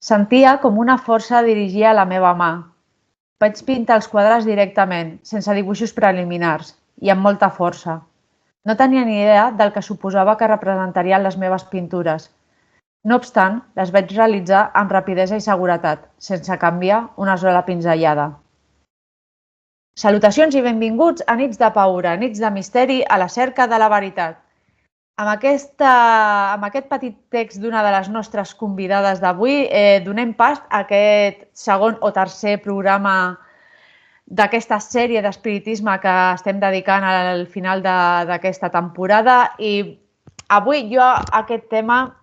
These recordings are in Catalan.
Sentia com una força dirigia la meva mà. Vaig pintar els quadres directament, sense dibuixos preliminars, i amb molta força. No tenia ni idea del que suposava que representarien les meves pintures. No obstant, les vaig realitzar amb rapidesa i seguretat, sense canviar una sola pinzellada. Salutacions i benvinguts a Nits de Paura, nits de misteri a la cerca de la veritat. Amb aquest petit text d'una de les nostres convidades d'avui donem pas a aquest segon o tercer programa d'aquesta sèrie d'espiritisme que estem dedicant al final d'aquesta temporada. I avui jo aquest tema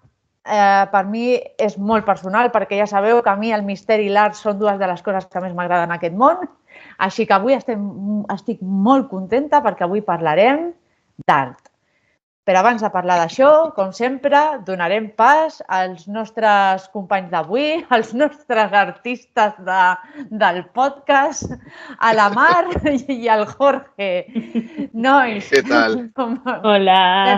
per mi és molt personal, perquè ja sabeu que a mi el misteri i l'art són dues de les coses que més m'agraden en aquest món. Així que avui estic molt contenta perquè avui parlarem d'art. Però abans de parlar d'això, com sempre, donarem pas als nostres companys d'avui, als nostres artistes del podcast, a la Mar i al Jorge. Nois, què tal? Hola,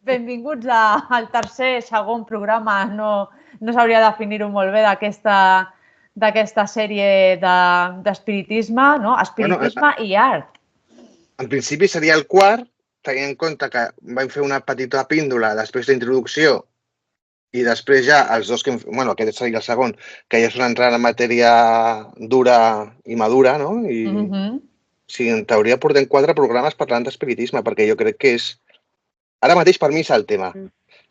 benvinguts al tercer, segon programa. No s'hauria de definir-ho molt bé d'aquesta sèrie d'espiritisme, no? Espiritisme i art. En principi seria el quart, tenint en compte que vam fer una petita píndola després d'introducció i després ja els dos que... Bueno, aquest seria el segon, que ja és una entrada en matèria dura i madura, no? I sí, en teoria portem 4 programes parlant d'espiritisme, perquè jo crec que és... Ara mateix per mi és el tema.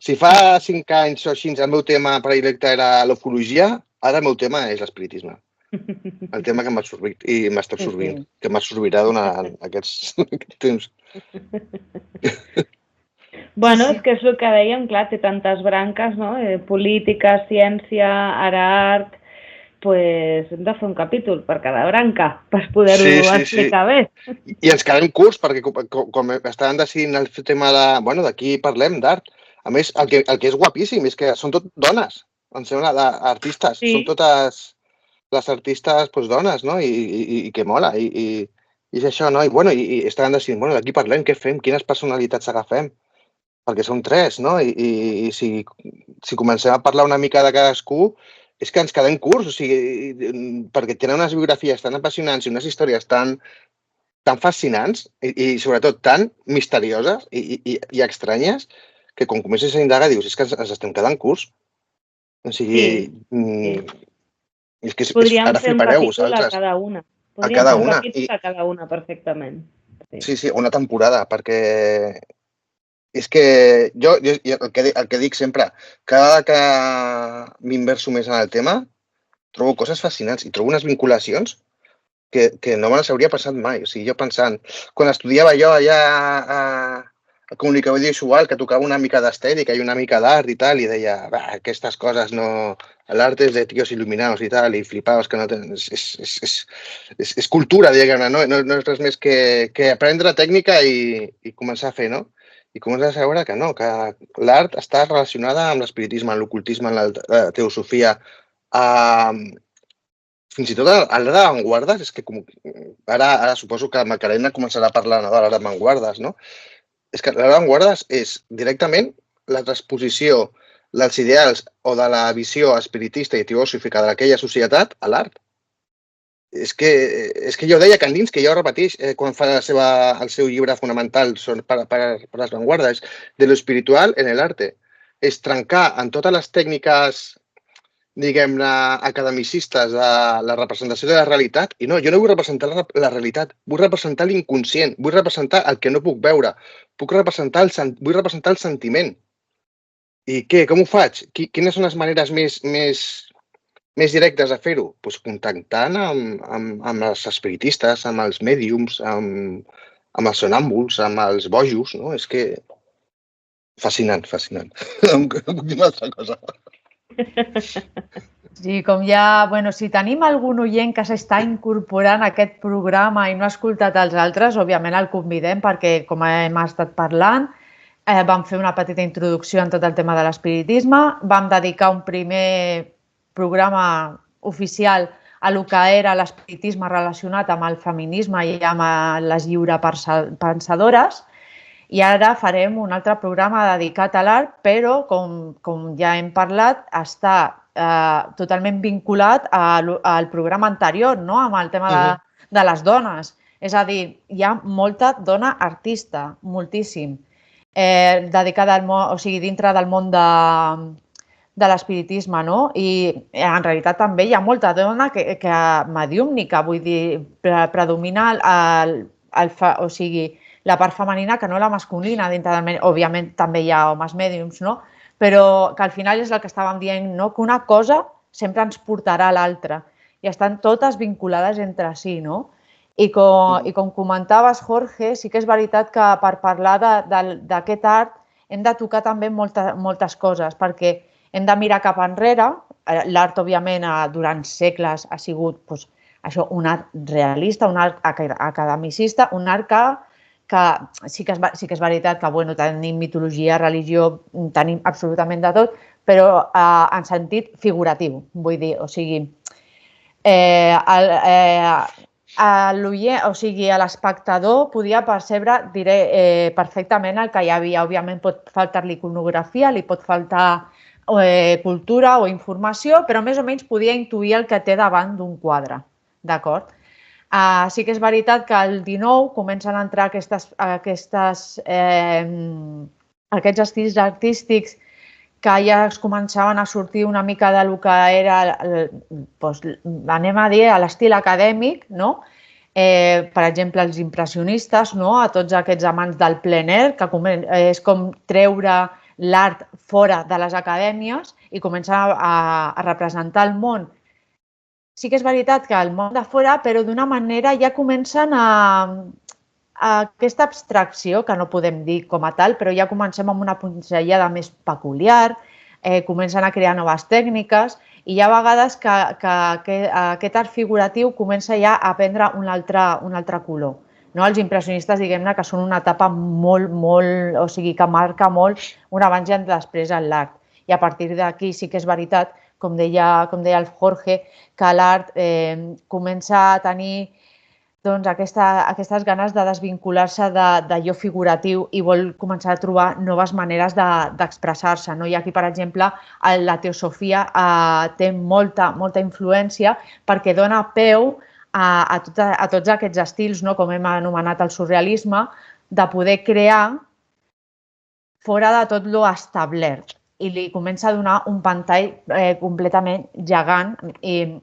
Si fa 5 anys o així el meu tema predilecte era l'ufologia, ara el meu tema és l'espiritisme. El tema que m'ha absorbit i m'està absorbint, que m'absorbirà durant aquests temps. Bueno, és que és el que dèiem, clar, té tantes branques, no? Política, ciència, art... Pues hem de fer un capítol per cada branca, per poder-ho explicar bé. I ens quedem curts, perquè com estàvem decidint el tema de... Bueno, d'aquí parlem d'art. A més, el que és guapíssim és que són tot dones, em sembla, d'artistes. Són totes les artistes dones, no? I que mola. I és això, no? I estàvem decidint, bueno, d'aquí parlem, què fem? Quines personalitats agafem? Perquè són 3, no? I si comencem a parlar una mica de cadascú, és que ens quedem curts, o sigui, perquè tenen unes biografies tan apassionants i unes històries tan fascinants i sobretot tan misterioses i estranyes que quan comences a indagar dius, és que ens estem quedant curts. O sigui, és que podríem fer un capítol a cada una. Podríem fer un capítol a cada una, perfectament. Sí, una temporada, perquè... És que jo el que dic sempre, cada que m'inverso més en el tema, trobo coses fascinants i trobo unes vinculacions que no me les hauria passat mai. O sigui, jo pensant, quan estudiava jo allà a comunicació visual, que tocava una mica d'estètica i una mica d'art i tal, i deia, aquestes coses no... L'art és de tios il·luminados i tal, i flipaves que no tens... És cultura, diguem-ne, no és res més que aprendre tècnica i començar a fer, no? I comences a veure que no, que l'art està relacionada amb l'espiritisme, amb l'ocultisme, amb la teosofia. Fins i tot a l'art d'avantguardes, és que ara suposo que Macarena començarà a parlar de l'art d'avantguardes, no? És que l'art d'avantguardes és directament la transposició dels ideals o de la visió espiritista i teosòfica d'aquella societat a l'art. És que jo deia que endins, que jo repeteix quan fa el seu llibre fonamental per les vanguardes, de lo espiritual en el arte. És trencar en totes les tècniques, diguem-ne, academicistes de la representació de la realitat. I no, jo no vull representar la realitat, vull representar l'inconscient, vull representar el que no puc veure, vull representar el sentiment. I què? Com ho faig? Quines són les maneres més directes a fer-ho? Doncs contactant amb els espiritistes, amb els mèdiums, amb els sonàmbuls, amb els bojos, no? És que... Fascinant. No puc dir una altra cosa. Sí, com ja... Bueno, si tenim algun oient que s'està incorporant a aquest programa i no ha escoltat els altres, òbviament el convidem perquè, com hem estat parlant, vam fer una petita introducció en tot el tema de l'espiritisme, vam dedicar un primer programa oficial a lo que era l'espiritisme relacionat amb el feminisme i amb les lliurepensadores. I ara farem un altre programa dedicat a l'art, però, com ja hem parlat, està totalment vinculat al programa anterior, no? Amb el tema de les dones. És a dir, hi ha molta dona artista, moltíssim, dedicada al món, o sigui, dintre del món de l'espiritisme, no? I en realitat també hi ha molta dona que mediúmnica, vull dir, predomina o sigui, la part femenina que no la masculina dintre del... Òbviament també hi ha homes mèdiums, no? Però que al final és el que estàvem dient, no? Que una cosa sempre ens portarà a l'altra i estan totes vinculades entre si, no? I com comentaves, Jorge, sí que és veritat que per parlar d'aquest art hem de tocar també moltes coses, perquè hem de mirar cap enrere. L'art, òbviament, durant segles ha sigut això, un art realista, un art academicista, un art que sí que és veritat que tenim mitologia, religió, tenim absolutament de tot, però en sentit figuratiu, vull dir, o sigui, l'espectador podia percebre perfectament el que hi havia. Òbviament pot faltar-li iconografia, li pot faltar cultura o informació, però més o menys podia intuir el que té davant d'un quadre, d'acord? Sí que és veritat que el 19 comencen a entrar aquests estils artístics que ja es començaven a sortir una mica del que era, anem a dir, l'estil acadèmic, no? Per exemple, els impressionistes, no? A tots aquests amants del plein air, que és com treure l'art fora de les acadèmies i començar a representar el món. Sí que és veritat que el món de fora, però d'una manera ja comencen a aquesta abstracció, que no podem dir com a tal, però ja comencem amb una pinzellada més peculiar, comencen a crear noves tècniques i hi ha vegades que aquest art figuratiu comença ja a prendre un altre color. Els impressionistes, diguem-ne, que són una etapa molt, o sigui, que marca molt un abans i un després en l'art. I a partir d'aquí sí que és veritat, com deia el Jorge, que l'art comença a tenir aquestes ganes de desvincular-se d'allò figuratiu i vol començar a trobar noves maneres d'expressar-se. I aquí, per exemple, la teosofia té molta influència perquè dona peu a tots aquests estils, com hem anomenat el surrealisme, de poder crear fora de tot lo establert. I li comença a donar un pantall completament gegant. I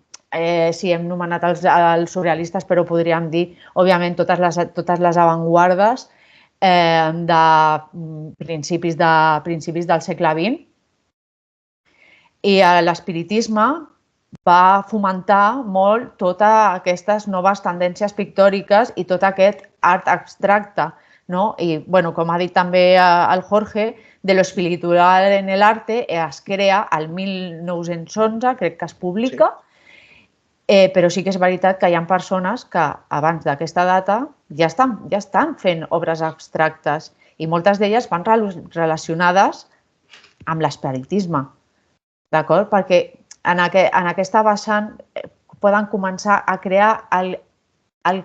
sí, hem nomenat els surrealistes, però podríem dir, òbviament, totes les avantguardes de principis del segle XX. I l'espiritisme va fomentar molt totes aquestes noves tendències pictòriques i tot aquest art abstracte. I, com ha dit també el Jorge, de lo espiritual en el arte es crea el 1911, crec que es publica, però sí que és veritat que hi ha persones que abans d'aquesta data ja estan fent obres abstractes i moltes d'elles van relacionades amb l'espiritisme, d'acord? Perquè en aquesta vessant poden començar a crear el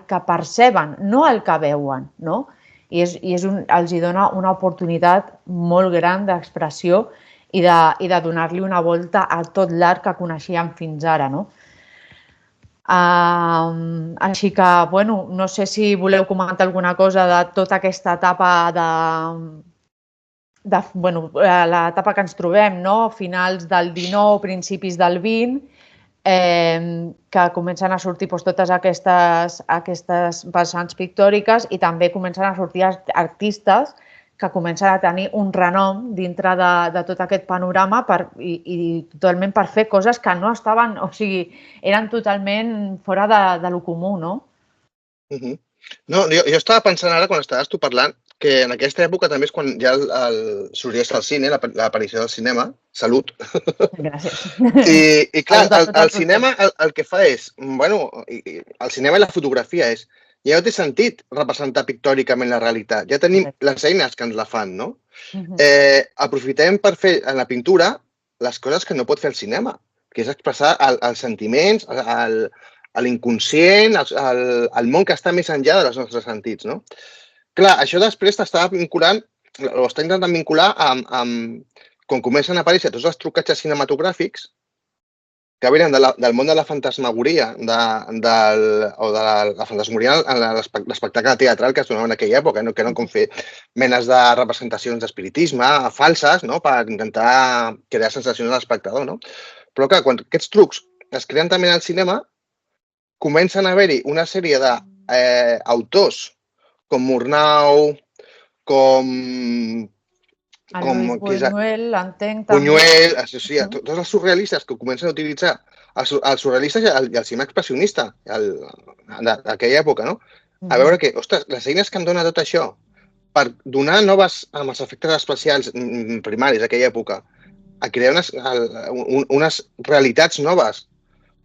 que perceben, no el que veuen, no? I els dona una oportunitat molt gran d'expressió i de donar-li una volta a tot l'art que coneixíem fins ara, no? Així que, no sé si voleu comentar alguna cosa de tota aquesta etapa l'etapa que ens trobem, finals del 19, principis del 20, que comencen a sortir totes aquestes vessants pictòriques i també comencen a sortir artistes que comencen a tenir un renom dintre de tot aquest panorama i totalment per fer coses que no estaven, o sigui, eren totalment fora de lo comú, no? No, jo estava pensant ara, quan estaves tu parlant, que en aquesta època també és quan ja sorgeix el cine, l'aparició del cinema. Salut! Gràcies. I clar, el cinema el que fa és, el cinema i la fotografia és, ja no té sentit representar pictòricament la realitat. Ja tenim les eines que ens la fan, no? Aprofitem per fer en la pintura les coses que no pot fer el cinema, que és expressar els sentiments, l'inconscient, el món que està més enllà dels nostres sentits, no? Clar, això després t'estava vinculant, o està intentant vincular amb quan comencen a aparèixer tots els trucatges cinematogràfics que venen del món de la fantasmagoria o de la fantasmagoria en l'espectacle teatral que es donava en aquella època, que eren com fer menes de representacions d'espiritisme falses, no?, per intentar crear sensacions a l'espectador, no? Però clar, quan aquests trucs es creen també al cinema, comencen a haver-hi una sèrie d'autors com Murnau, com Lluís Buñuel, l'entenc també. Buñuel, tots els surrealistes que comencen a utilitzar els surrealistes i el cinema expressionista d'aquella època, no? A veure que, ostres, les eines que em dona tot això per donar noves, amb els efectes especials primaris d'aquella època, a crear unes realitats noves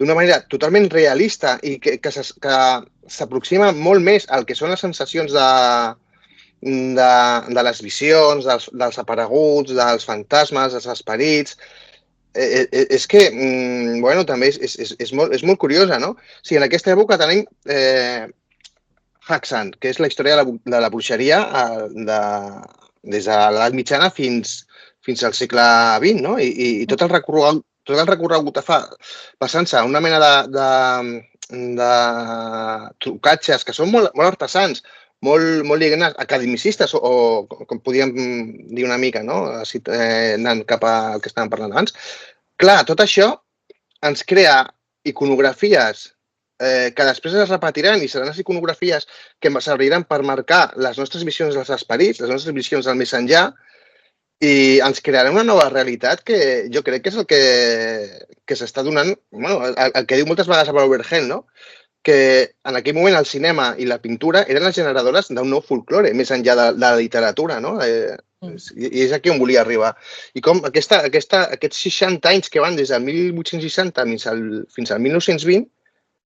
d'una manera totalment realista i que s'aproxima molt més al que són les sensacions de les visions, dels apareguts, dels fantasmes, dels esperits. És que, bueno, també és molt curiosa, no? O sigui, en aquesta època tenim Haxan, que és la història de la bruixeria des de l'edat mitjana fins al segle XX, no? I tot el recorregut fa passant-se una mena de trucatges que són molt artesans, molt lligats academicistes, o com podríem dir una mica, no?, anant cap al que estàvem parlant abans. Clar, tot això ens crea iconografies que després es repetiran i seran les iconografies que serviran per marcar les nostres visions dels esperits, les nostres visions del més enllà, i ens crearà una nova realitat que jo crec que és el que s'està donant, bueno, el que diu moltes vegades a Pablo Vergel, no?, que en aquell moment el cinema i la pintura eren les generadores d'un nou folklore, més enllà de la literatura, no? I és aquí on volia arribar. I com aquests 60 anys que van des del 1860 fins al 1920,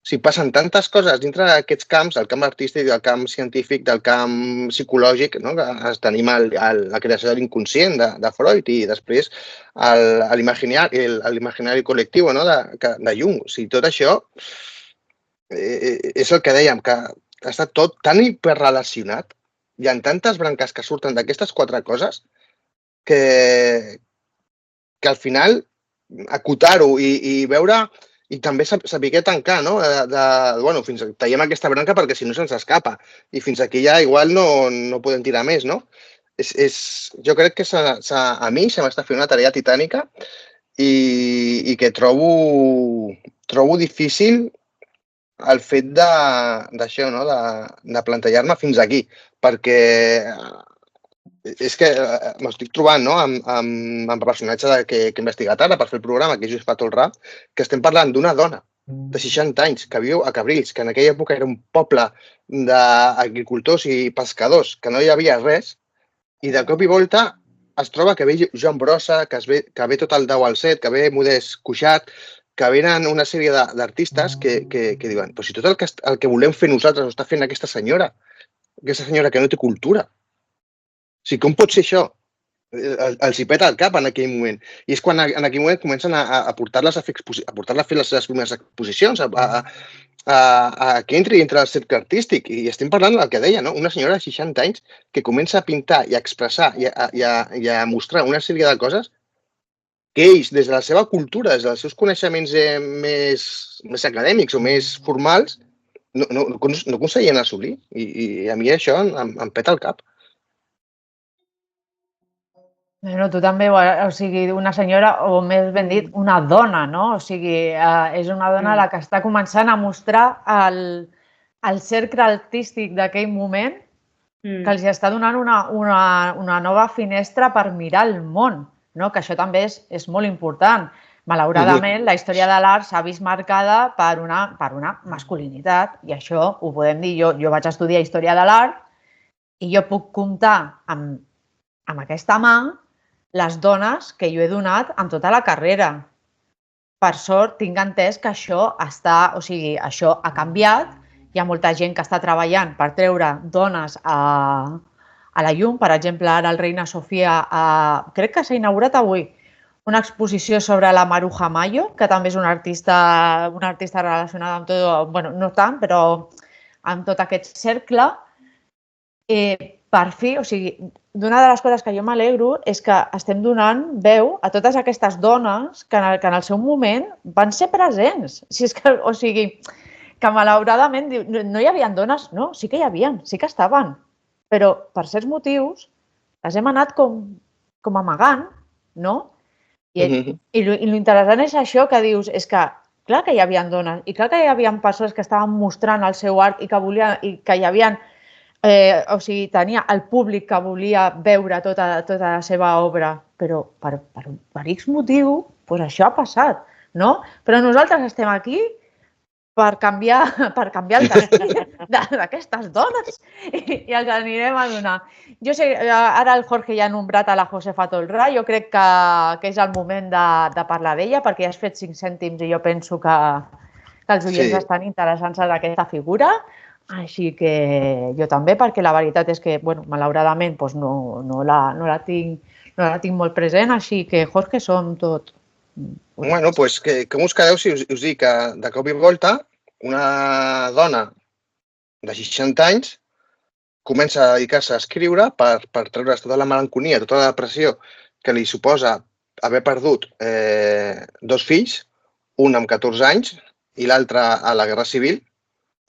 si passen tantes coses dintre d'aquests camps, del camp artístic, del camp científic, del camp psicològic, no?, que tenim la creació de l'inconscient de Freud i després l'imaginari col·lectiu, no?, de Jung. O sigui, tot això és el que dèiem, que està tot tan hiperrelacionat, hi ha tantes branques que surten d'aquestes 4 coses que al final acotar-ho i veure i també saber tancar, no? Bueno, tallem aquesta branca perquè si no se'ns escapa i fins aquí ja igual no podem tirar més, no? Jo crec que a mi se m'està fent una tarea titànica i que trobo difícil el fet d'això, no?, de plantejar-me fins aquí, perquè és que m'estic trobant, no?, amb el personatge que he investigat ara per fer el programa, que és Lluís Patolrà, que estem parlant d'una dona de 60 anys que viu a Cabrils, que en aquella època era un poble d'agricultors i pescadors, que no hi havia res, i de cop i volta es troba que ve Joan Brossa, que ve tot el Dau al Set, que ve Modest Cuixart, que venen una sèrie d'artistes que diuen, però si tot el que volem fer nosaltres ho està fent aquesta senyora que no té cultura. O sigui, com pot ser això? Els hi peta el cap en aquell moment. I és quan en aquell moment comencen a portar-les a fer les seves primeres exposicions, a que entri dintre del cercle artístic. I estem parlant del que deia, no? Una senyora de 60 anys que comença a pintar i a expressar i a mostrar una sèrie de coses que ells, des de la seva cultura, des dels seus coneixements més acadèmics o més formals, no aconseguien assolir. I a mi això em peta el cap. Bueno, tu també, o sigui, una senyora, o més ben dit, una dona, no? O sigui, és una dona la que està començant a mostrar el cercle artístic d'aquell moment que els està donant una nova finestra per mirar el món. No? Que això també és molt important. Malauradament, la història de l'art s'ha vist marcada per una masculinitat i això ho podem dir. Jo vaig estudiar història de l'art i jo puc comptar amb aquesta mà les dones que jo he donat en tota la carrera. Per sort, tinc entès que això ha canviat. Hi ha molta gent que està treballant per treure dones a la llum. Per exemple, ara el Reina Sofia, crec que s'ha inaugurat avui, una exposició sobre la Maruja Mayo, que també és una artista relacionada amb tot, bueno, no tant, però amb tot aquest cercle. Per fi, o sigui, una de les coses que jo m'alegro és que estem donant veu a totes aquestes dones que en el seu moment van ser presents. Si és que, o sigui, que malauradament no hi havia dones, no, sí que hi havia, sí que estaven, però per certs motius les hem anat com amagant, no? I l'interessant és això que dius, és que clar que hi havia dones i clar que hi havia persones que estaven mostrant el seu art i que hi havia, o sigui, tenia el públic que volia veure tota la seva obra, però per X motiu, doncs això ha passat, no? Però nosaltres estem aquí per canviar el destí d'aquestes dones i els anirem a donar. Jo sé, ara el Jorge ja ha nombrat a la Josefa Tolrà, jo crec que és el moment de parlar d'ella perquè ja has fet 5 cèntims i jo penso que els oients estan interessants en aquesta figura, així que jo també, perquè la veritat és que, bueno, malauradament no la tinc molt present, així que Jorge, som tot. Bueno, doncs com us quedeu si us dic que de cop i volta una dona de 60 anys comença a dedicar-se a escriure per treure's tota la melancolia, tota la depressió que li suposa haver perdut 2 fills, un amb 14 anys i l'altre a la Guerra Civil.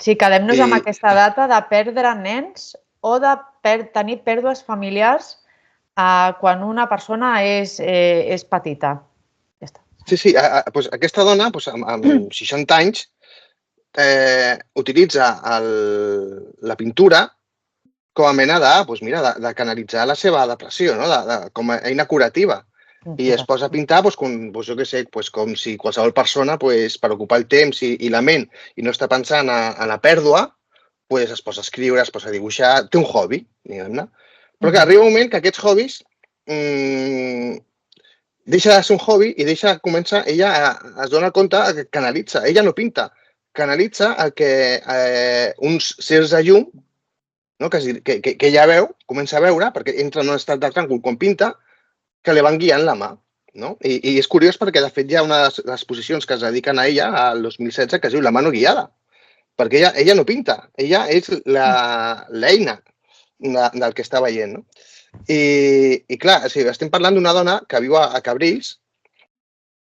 Sí, quedem-nos amb aquesta data de perdre nens o de tenir pèrdues familiars quan una persona és petita. Ja està. Sí, doncs aquesta dona amb 60 anys utilitza la pintura com a mena de canalitzar la seva depressió, com a eina curativa. I es posa a pintar, jo què sé, com si qualsevol persona, per ocupar el temps i la ment i no està pensant en la pèrdua, es posa a escriure, es posa a dibuixar, té un hobby, diguem-ne. Però que arriba un moment que aquests hobbies deixa de ser un hobby i ella es dona compte que canalitza. Ella no pinta, canalitza el que uns sers de llum que ella veu, comença a veure, perquè entra en un estat de tràngol quan pinta, que li van guiant la mà. I és curiós perquè, de fet, hi ha una de les exposicions que es dediquen a ella, al 2016, que es diu La mano guiada, perquè ella no pinta, ella és l'eina del que està veient. I clar, estem parlant d'una dona que viu a Cabrils,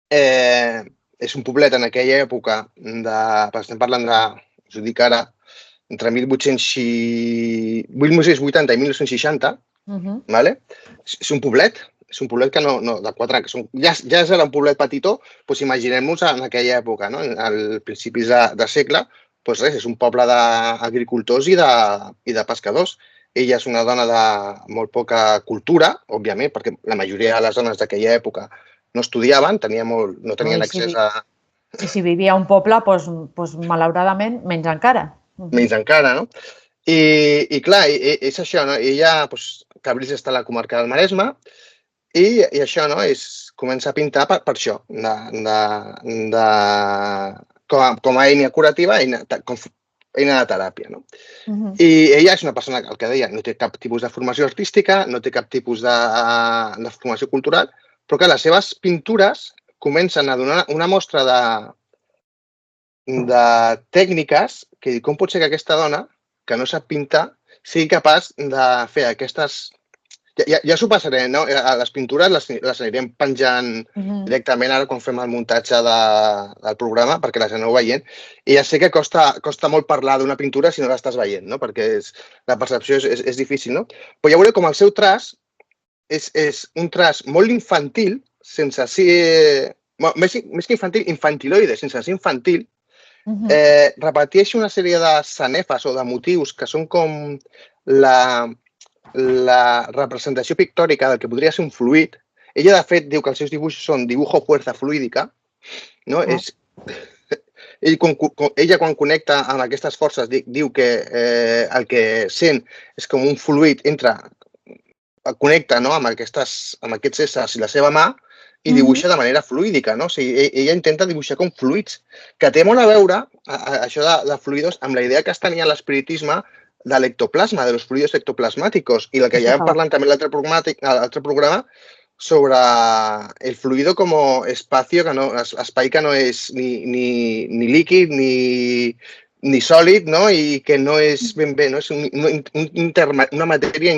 és un poblet en aquella època, estem parlant de, us ho dic ara, entre 1880 i 1960, és un poblet que no, de 4 anys, ja era un poblet petitó, doncs imaginem-nos en aquella època, als principis de segle, doncs res, és un poble d'agricultors i de pescadors. Ella és una dona de molt poca cultura, òbviament, perquè la majoria de les dones d'aquella època no estudiaven, no tenien accés a... I si vivia a un poble, doncs malauradament, menys encara. Menys encara, no? I clar, és això, no? Ella, Cabrils està a la comarca del Maresme, i això, no? Comença a pintar per això, com a eina curativa, eina de teràpia, no? I ella és una persona, el que deia, no té cap tipus de formació artística, no té cap tipus de formació cultural, però que les seves pintures comencen a donar una mostra de tècniques que com pot ser que aquesta dona, que no sap pintar, sigui capaç de fer aquestes... Ja s'ho passaré, no? Les pintures les anirem penjant directament ara quan fem el muntatge del programa perquè les aneu veient. I ja sé que costa molt parlar d'una pintura si no l'estàs veient, no? Perquè la percepció és difícil, no? Però ja veureu com el seu traç és un traç molt infantil, sense ser... Més que infantil, infantiloide, sense ser infantil. Repeteix una sèrie de sanefes o de motius que són com la representació pictòrica del que podria ser un fluid. Ella, de fet, diu que els seus dibuixos són dibujo fuerza fluídica. Ella, quan connecta amb aquestes forces, diu que el que sent és com un fluid connecta amb aquests éssers i la seva mà i dibuixa de manera fluídica. Ella intenta dibuixar com fluids, que té molt a veure, això de fluidos, amb la idea que es tenia l'espiritisme de l'ectoplasma, de los fluidos ectoplasmáticos, i la que ja parlant també l'altre programa sobre el fluido com espai que no és ni líquid, ni sòlid, no? I que no és ben bé, no? És una matèria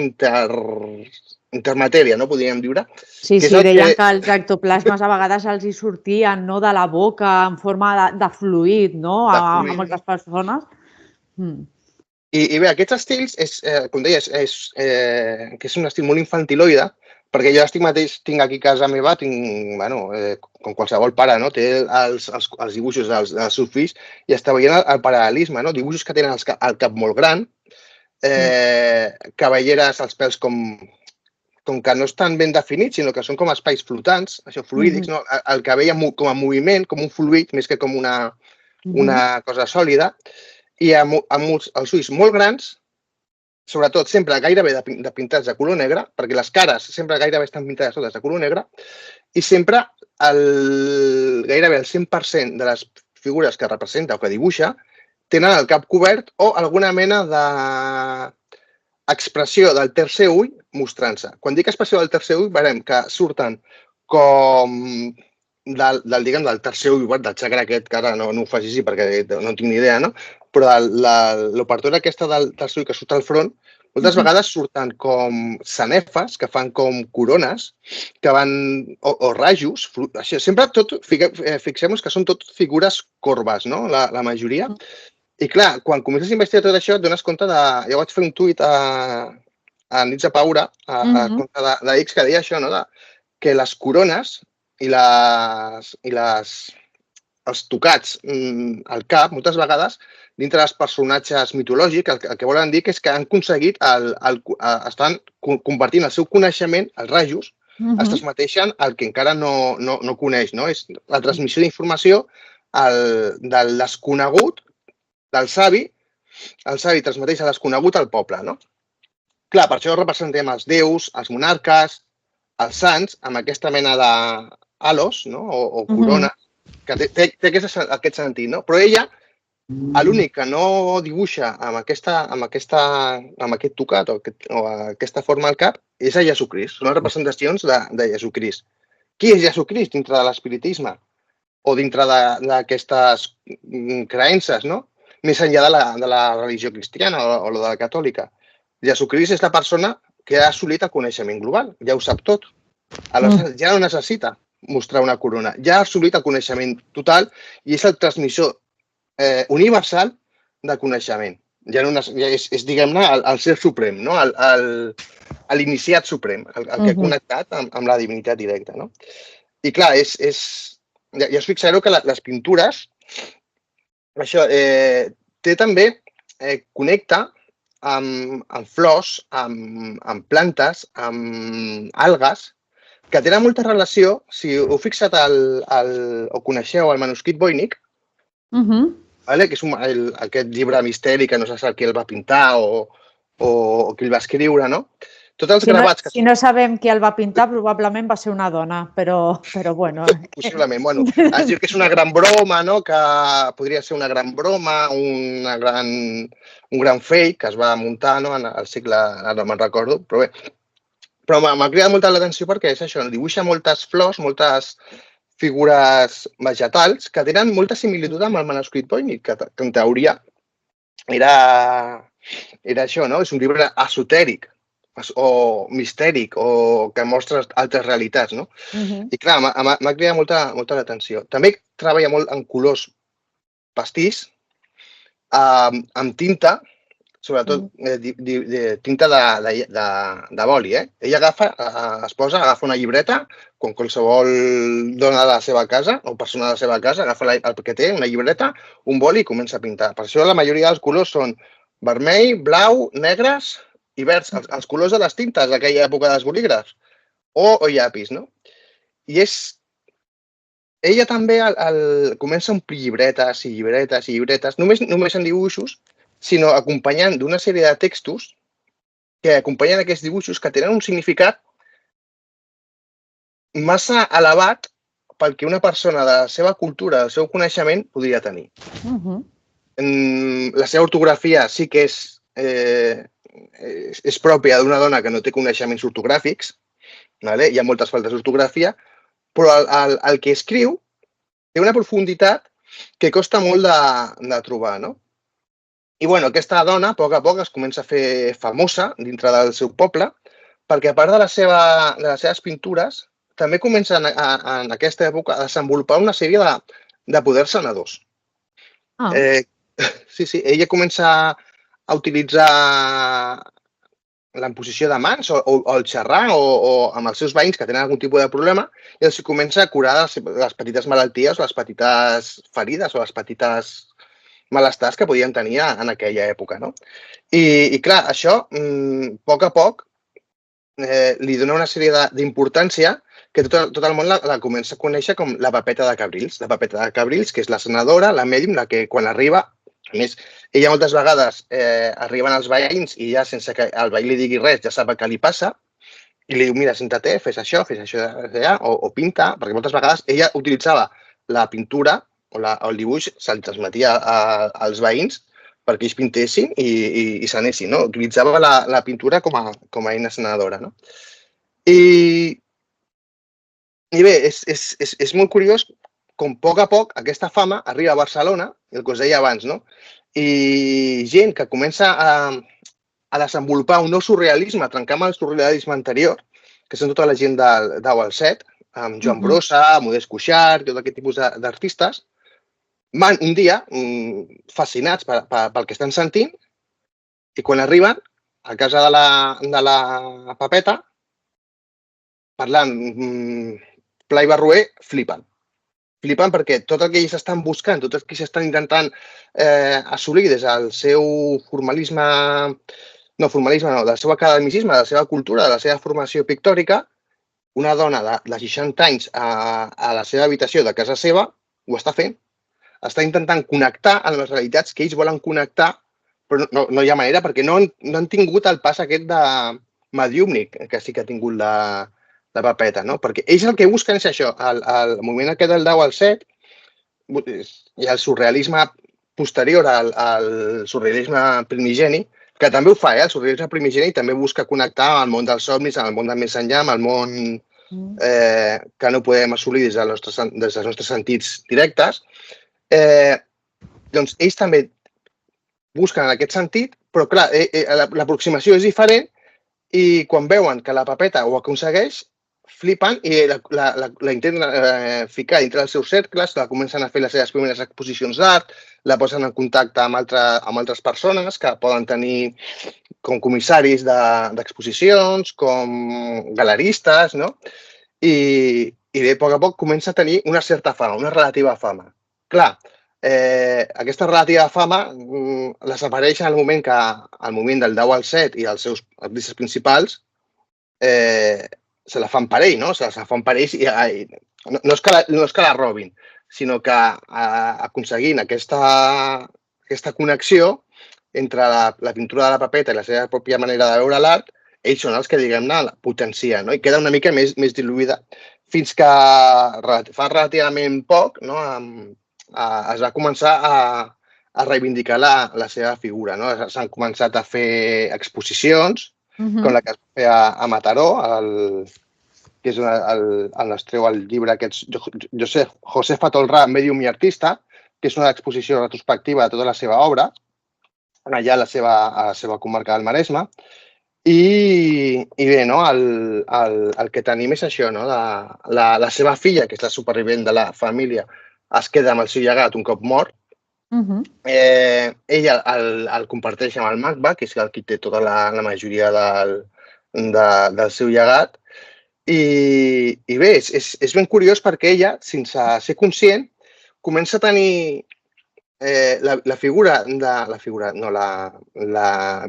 intermatèria, no? Podríem dir. Sí, deien que els ectoplasmes a vegades els hi sortien, no?, de la boca en forma de fluid, no?, a moltes persones. I bé, aquests estils, com deies, que és un estil molt infantiloide, perquè jo tinc aquí a casa meva, com qualsevol pare, no? Té els dibuixos dels seus fills i està veient el paral·lelisme, no? Dibuixos que tenen el cap molt gran, cabelleres, els pèls com que no estan ben definits, sinó que són com espais flotants, això, fluídics, no? El cabell com a moviment, com un fluid, més que com una cosa sòlida, i amb els ulls molt grans, sobretot sempre gairebé de pintats de color negre, perquè les cares sempre gairebé estan pintades totes de color negre, i sempre gairebé el 100% de les figures que representa o que dibuixa tenen el cap cobert o alguna mena d'expressió del tercer ull mostrant-se. Quan dic expressió del tercer ull, veurem que surten com del tercer ull, del xacra aquest, que ara no ho faci així perquè no tinc ni idea, no? Però l'obertura aquesta del tercer ull que surt al front, moltes vegades surten com sanefes, que fan com corones, que van, o rajos, sempre tot, fixem-nos que són tot figures corbes, no? La majoria. I clar, quan comences a investigar tot això, et dones compte de... Jo vaig fer un tuit a Nits de Paura, a compte d'X, que deia això, no? Que les corones i els tocats al cap, moltes vegades, dintre dels personatges mitològics, el que volen dir és que han aconseguit, estan convertint el seu coneixement, els rajos, es transmeteixen el que encara no coneix, no? És la transmissió d'informació del desconegut, del savi, el savi transmeteix el desconegut al poble, no? Clar, per això representem els déus, els monarques, els sants, amb aquesta mena d'halos, no? O corona, que té aquest sentit, no? Però ella, l'únic que no dibuixa amb aquest tocat o aquesta forma al cap és a Jesucrist. Són les representacions de Jesucrist. Qui és Jesucrist dintre de l'espiritisme o dintre d'aquestes creences, no? Més enllà de la religió cristiana o de la catòlica. Jesucrist és la persona que ha assolit el coneixement global, ja ho sap tot. Aleshores, ja no necessita mostrar una corona, ja ha assolit el coneixement total i és el transmissor universal de coneixement. Ja és, diguem-ne, el ser suprem, no? L'iniciat suprem, el que ha connectat amb la divinitat directa, no? I clar, ja us fixareu que les pintures, això té també, connecta amb flors, amb plantes, amb algues, que tenen molta relació, si heu fixat o coneixeu el manuscrit Voynich, que és aquest llibre misteri que no se sap qui el va pintar o qui el va escriure, no? Tots els gravats que... Si no sabem qui el va pintar, probablement va ser una dona, però bueno... Possiblement, bueno. Es diu que és una gran broma, no? Que podria ser una gran broma, un gran fake que es va muntar al segle, ara no me'n recordo, però bé. Però m'ha cridat molta l'atenció perquè és això, dibuixa moltes flors, moltes figures vegetals que tenen molta similitud amb el manuscrit Voynich, que en teoria era això, no? És un llibre esotèric o mistèric o que mostra altres realitats, no? I clar, m'ha cridat molta l'atenció. També treballa molt en colors pastís, amb tinta, sobretot tinta de boli. Ella agafa una llibreta, com qualsevol dona de la seva casa o persona de la seva casa, agafa el que té, una llibreta, un boli i comença a pintar. Per això la majoria dels colors són vermell, blau, negres i verds, els colors de les tintes d'aquella època dels bolígrafs o llapis, no? I ella també comença a omplir llibretes i llibretes i llibretes, només en dibuixos, sinó acompanyant d'una sèrie de textos que acompanyen aquests dibuixos que tenen un significat massa elevat pel que una persona de la seva cultura, del seu coneixement, podria tenir. La seva ortografia sí que és pròpia d'una dona que no té coneixements ortogràfics, hi ha moltes faltes d'ortografia, però el que escriu té una profunditat que costa molt de trobar, no? I bueno, aquesta dona, a poc es comença a fer famosa dintre del seu poble, perquè a part de les seves pintures, també comença en aquesta època a desenvolupar una sèrie de poders sanadors. Sí, ella comença a utilitzar l'imposició de mans o el xerrar o amb els seus veïns que tenen algun tipus de problema i els comença a curar les petites malalties o les petites ferides o les petites malestars que podien tenir en aquella època, no? I clar, això, a poc, li dona una sèrie d'importància que tot el món la comença a conèixer com la Pepeta de Cabrils. La Pepeta de Cabrils, que és la senadora, la mèdium, la que quan arriba, a més, ella moltes vegades arriben els veïns i ja sense que el veí li digui res ja sap què li passa i li diu, mira, senta-te, fes això allà, o pinta, perquè moltes vegades ella utilitzava la pintura o el dibuix, se'l transmetia als veïns perquè ells pintessin i sanessin, no? Utilitzava la pintura com a eina sanadora, no? I bé, és molt curiós com a poc aquesta fama arriba a Barcelona, el que us deia abans, no? I gent que comença a desenvolupar un nou surrealisme, a trencar amb el surrealisme anterior, que són tota la gent d'Au al Set, amb Joan Brossa, Modest Cuixart, tot aquest tipus d'artistes, van un dia fascinats pel que estan sentint i quan arriben a casa de la Pepeta, parlant pla i barroer, flipen. Flipen perquè tot el que ells estan buscant, tot el que ells estan intentant assolir des del seu del seu academicisme, de la seva cultura, de la seva formació pictòrica, una dona de 60 anys a la seva habitació de casa seva ho està fent. Està intentant connectar amb les realitats que ells volen connectar, però no hi ha manera perquè no han tingut el pas aquest de mediúmnic que sí que ha tingut la Pepeta, no? Perquè ells el que busquen és això, el moviment aquest del 10 al 7 i el surrealisme posterior al surrealisme primigeni, que també ho fa, el surrealisme primigeni també busca connectar amb el món dels somnis, amb el món del més enllà, amb el món que no podem assolir des dels nostres sentits directes. Doncs ells també busquen en aquest sentit, però clar, l'aproximació és diferent i quan veuen que la Pepeta ho aconsegueix, flipen i la intenten ficar dintre dels seus cercles, la comencen a fer les seves primeres exposicions d'art, la posen en contacte amb altres persones que poden tenir com comissaris d'exposicions, com galeristes, no? I bé, a poc comença a tenir una certa fama, una relativa fama. Clar, aquesta relativa fama desapareix en el moment del 10 al 7 i els seus artistes principals se la fan per ell, no? Se la fan per ells i no és que la robin, sinó que aconseguint aquesta connexió entre la pintura de la Pepeta i la seva pròpia manera de veure l'art, ells són els que, diguem-ne, la potencien, no? I queda una mica més diluïda fins que fa relativament poc es va començar a reivindicar la seva figura, no? S'han començat a fer exposicions, com la que es va fer a Mataró, que és on es treu el llibre aquest José Fatolrà, Medium i Artista, que és una exposició retrospectiva de tota la seva obra, allà a la seva comarca del Maresme. I bé, el que tenim és això, la seva filla, que és la supervivent de la família, es queda amb el seu llegat un cop mort. Ella el comparteix amb el Magba, que és el qui té tota la majoria del seu llegat. I bé, és ben curiós perquè ella, sense ser conscient, comença a tenir la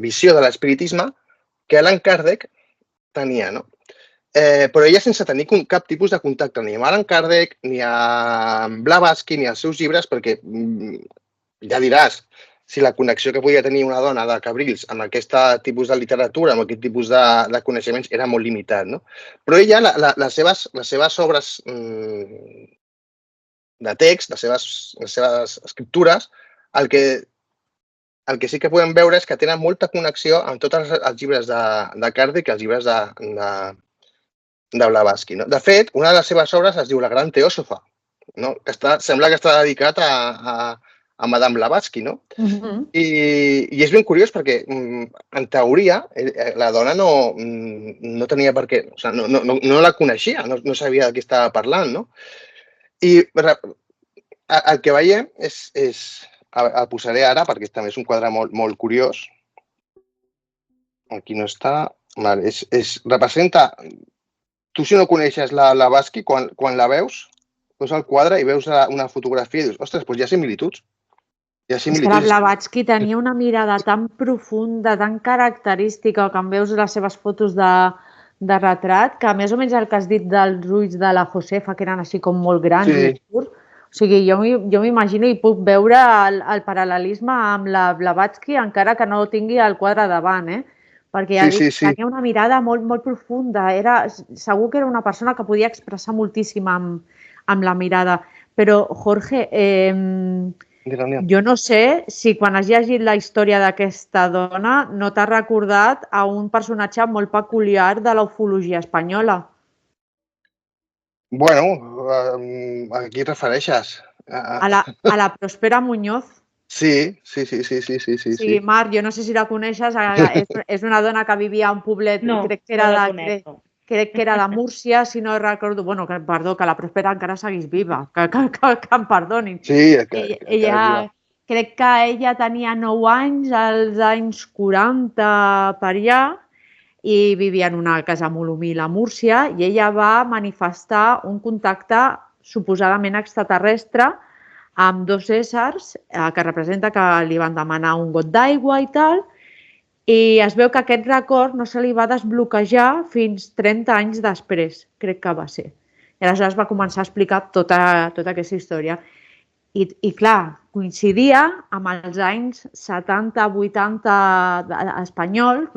visió de l'espiritisme que Allan Kardec tenia, no? Però ella sense tenir cap tipus de contacte ni amb Allan Kardec, ni amb Blavatsky, ni als seus llibres, perquè ja diràs si la connexió que podia tenir una dona de Cabrils amb aquest tipus de literatura, amb aquest tipus de coneixements, era molt limitat, no? Però ella, les seves obres de text, les seves escriptures, el que sí que podem veure és que tenen molta connexió amb tots els llibres de Kardec i els llibres de Blavatsky. De fet, una de les seves obres es diu La Gran Teòsofa, que sembla que està dedicat a a Madame Blavatsky, no? I és ben curiós perquè, en teoria, la dona no tenia per què, o sigui, no la coneixia, no sabia de què estava parlant, no? I el que veiem és el posaré ara perquè també és un quadre molt curiós. Aquí no està. Vale, representa... Tu, si no coneixes la Blavatsky, quan la veus el quadre i veus una fotografia i dius, ostres, doncs hi ha similituds. És que la Blavatsky tenia una mirada tan profunda, tan característica, que en veus les seves fotos de retrat, que més o menys el que has dit dels ulls de la Josefa, que eren així com molt grans i curts, o sigui, jo m'imagino i puc veure el paral·lelisme amb la Blavatsky, encara que no tingui el quadre davant, perquè ja dic, tenia una mirada molt, molt profunda. Segur que era una persona que podia expressar moltíssim amb la mirada. Però, Jorge, jo no sé si quan has llegit la història d'aquesta dona no t'ha recordat a un personatge molt peculiar de la ufologia espanyola. Bueno, a qui et refereixes? A la Próspera Muñoz. Sí. Sí, Marc, jo no sé si la coneixes, és una dona que vivia a un poblet, crec que era de Múrcia, si no recordo, perdó, que la Próspera encara seguís viva, que em perdonin. Sí, crec que ella tenia 9 anys, als anys 40 per allà, i vivia en una casa molt humil a Múrcia, i ella va manifestar un contacte suposadament extraterrestre amb 2 éssers que representa que li van demanar un got d'aigua i tal, i es veu que aquest record no se li va desbloquejar fins 30 anys després, crec que va ser. I aleshores va començar a explicar tota aquesta història. I clar, coincidia amb els anys 70-80 espanyols,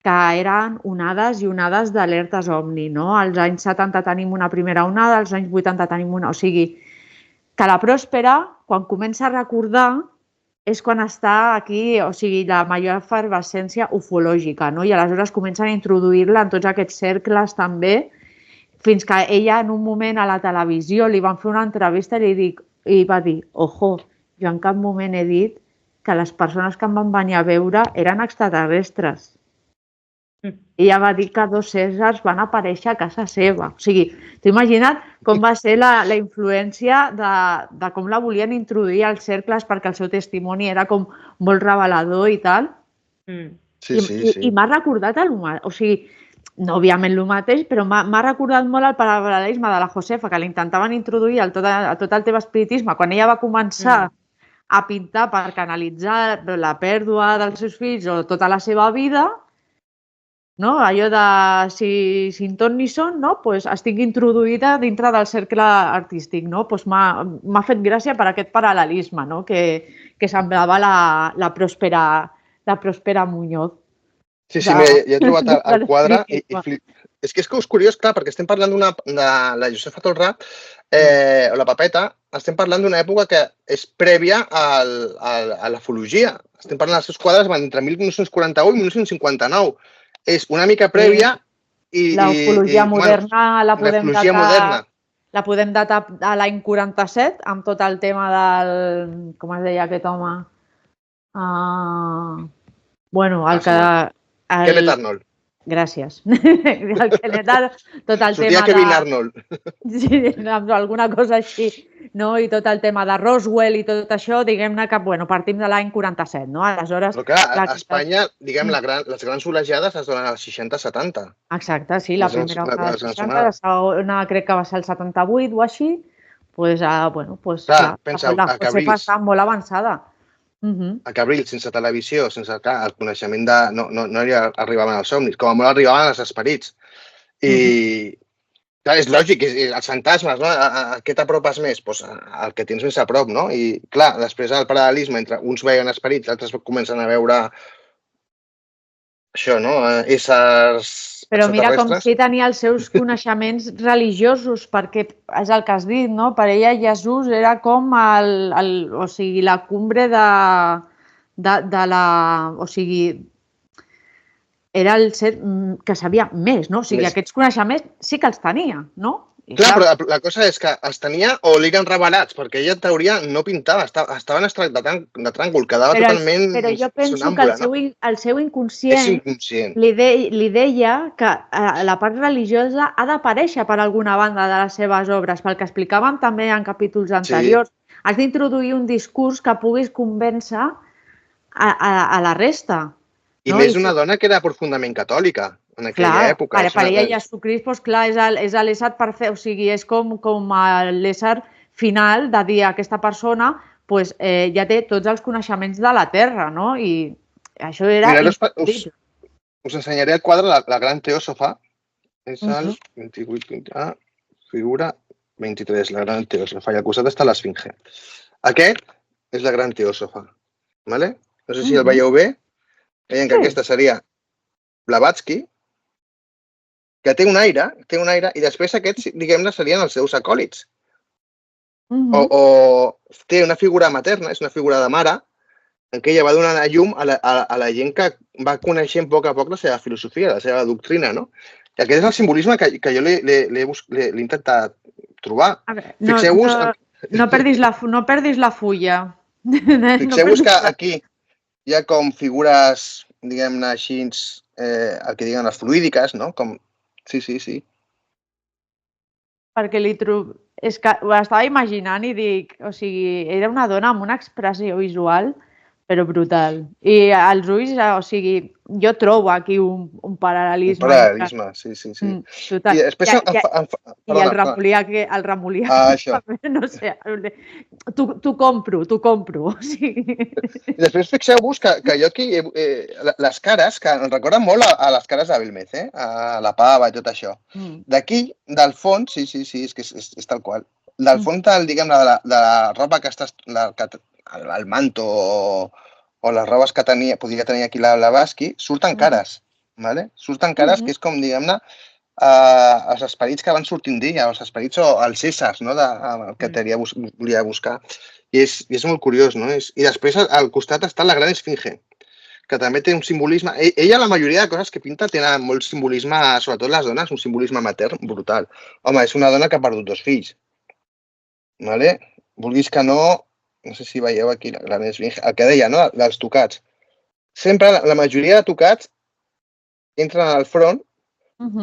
que eren onades i onades d'alertes OVNI. Als anys 70 tenim una primera onada, als anys 80 tenim una... O sigui, que la Pròspera, quan comença a recordar, és quan està aquí, o sigui, la major efervescència ufològica, i aleshores comencen a introduir-la en tots aquests cercles també, fins que ella en un moment a la televisió li van fer una entrevista i va dir, ojo, jo en cap moment he dit que les persones que em van venir a veure eren extraterrestres. I ella va dir que 2 éssers van aparèixer a casa seva. O sigui, t'ho imagina't com va ser la influència de com la volien introduir als cercles perquè el seu testimoni era com molt revelador i tal. I m'ha recordat, o sigui, no òbviament el mateix, però m'ha recordat molt el paral·lelisme de la Josefa, que l'intentaven introduir a tot el teu espiritisme. Quan ella va començar a pintar per canalitzar la pèrdua dels seus fills o tota la seva vida, allò de si en ton ni son, estic introduïda dintre del cercle artístic. M'ha fet gràcia per aquest paral·lelisme que semblava la Próspera Muñoz. Sí, mira, ja he trobat el quadre i és que és curiós, clar, perquè estem parlant de la Josefa Tolrà o la Pepeta, estem parlant d'una època que és prèvia a l'ufologia. Estem parlant dels seus quadres entre 1941 i 1959. És una mica prèvia i... La ufologia moderna la podem datar a l'any 47 amb tot el tema del... Com es deia aquest home? El que... Kenneth Arnold. Gràcies. El Kenneth Arnold, tot el tema de... Sortia Kevin Arnold. Sí, alguna cosa així. I tot el tema de Roswell i tot això, diguem-ne que partim de l'any 47. Aleshores... Però clar, a Espanya, diguem, les grans olejades es donen als 60-70. Exacte, sí, la primera una als 60, la segona crec que va ser el 78 o així. Doncs, clar, la Josefa està molt avançada. A Cabrils, sense televisió, sense el coneixement de... No arribaven els somnis, com a molt arribaven els esperits. I... Clar, és lògic, els fantasmes, no? A què t'apropes més? Doncs el que tens més a prop, no? I, clar, després el paral·lelisme entre uns veien esperits, altres comencen a veure això, no? Éssers... Però mira com si tenia els seus coneixements religiosos, perquè és el que has dit, no? Per ella Jesús era com la cumbre de la... O sigui, era el ser que sabia més, no? O sigui, aquests coneixements sí que els tenia, no? Clar, però la cosa és que els tenia o li eren revelats, perquè ella en teoria no pintava, estava en estat de tràngol, quedava totalment Però jo penso que sonàmbula, no? el seu És inconscient inconscient. li deia que la part religiosa ha d'aparèixer per alguna banda de les seves obres, pel que explicàvem també en capítols anteriors. Has d'introduir un discurs que puguis convèncer a la resta. I més una dona que era profundament catòlica en aquella època. Per ella Jesucrist, doncs clar, és l'ésser perfecte, o sigui, és com l'ésser final de dir a aquesta persona ja té tots els coneixements de la Terra, no? I això era increïble. Us ensenyaré el quadre, la gran teòsofa, és el 28, figura 23, la gran teòsofa, i al costat està l'esfinge. Aquest és la gran teòsofa, ¿vale? No sé si el veieu bé. Veiem que aquesta seria Blavatsky, que té un aire, i després aquests, diguem-ne, serien els seus acòlits. O té una figura materna, és una figura de mare, en què ella va donant a llum a la gent que va coneixent a poc la seva filosofia, la seva doctrina, no? I aquest és el simbolisme que jo l'he intentat trobar. Fixeu-vos... No perdis la fulla. Fixeu-vos que aquí hi ha com figures, diguem-ne així, el que diuen les fluídiques, no? Sí. Perquè és que ho estava imaginant i dic, o sigui, era una dona amb una expressió visual, però brutal. I els ulls, o sigui, jo trobo aquí un paral·lelisme. Un paral·lelisme, sí. Total. I després... I el Remulià, no sé, t'ho compro. O sigui... I després fixeu-vos que jo aquí, les cares, que em recorden molt a les cares de Belmez, a la pava i tot això. D'aquí, del fons, sí, és que és tal qual. Del fons, diguem-ne, de la roba que estàs... el manto o les robes que podria tenir aquí la Blavatsky, surten cares, ¿vale? Surten cares que és com, diguem-ne, els esperits que van sortint d'ella, els esperits o els éssers, no?, que volia buscar. I és molt curiós, no? I després al costat està la gran esfinge, que també té un simbolisme... Ella, la majoria de coses que pinta, tenen molt simbolisme, sobretot les dones, un simbolisme matern brutal. Home, és una dona que ha perdut 2 fills, ¿vale? Vulguis que no sé si veieu aquí la gran esfinge, el que deia, no?, dels tocats. Sempre, la majoria de tocats entren al front,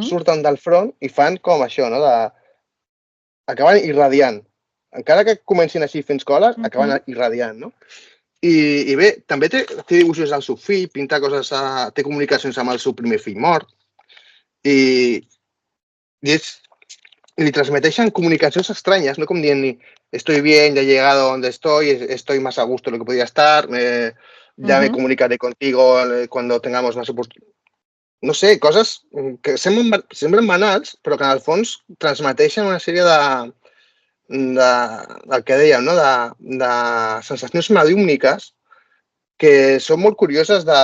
surten del front i fan com això, no?, acaben irradiant. Encara que comencin així fent coles, acaben irradiant, no? I bé, també té dibuixos del seu fill, pinta coses, té comunicacions amb el seu primer fill mort, i li transmeteixen comunicacions estranyes, no com dient-li estoy bien, ya he llegado donde estoy más a gusto de lo que podía estar, ya me comunicaré contigo cuando tengamos más oportunidades. No sé, coses que semblen banals, però que en el fons transmeteixen una sèrie del que dèiem, no?, de sensacions mediúmniques que són molt curioses de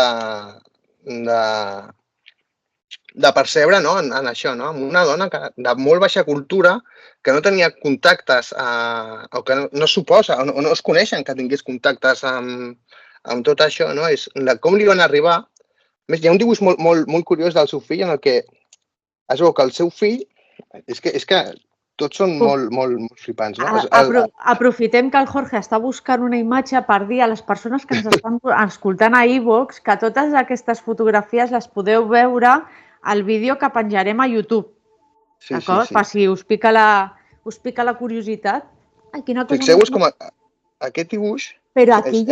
percebre, no?, en això, no?, amb una dona de molt baixa cultura, que no tenia contactes, o que no suposa, o no es coneixen que tingués contactes amb tot això, no?, és com li van arribar. A més, hi ha un dibuix molt curiós del seu fill en el que es veu que el seu fill, és que tots són molt flipants, no? Aprofitem que el Jorge està buscant una imatge per dir a les persones que ens estan escoltant a iVoox que totes aquestes fotografies les podeu veure al vídeo que penjarem a YouTube. D'acord? Per si us pica la curiositat. Fixeu-vos com aquest dibuix... Però aquí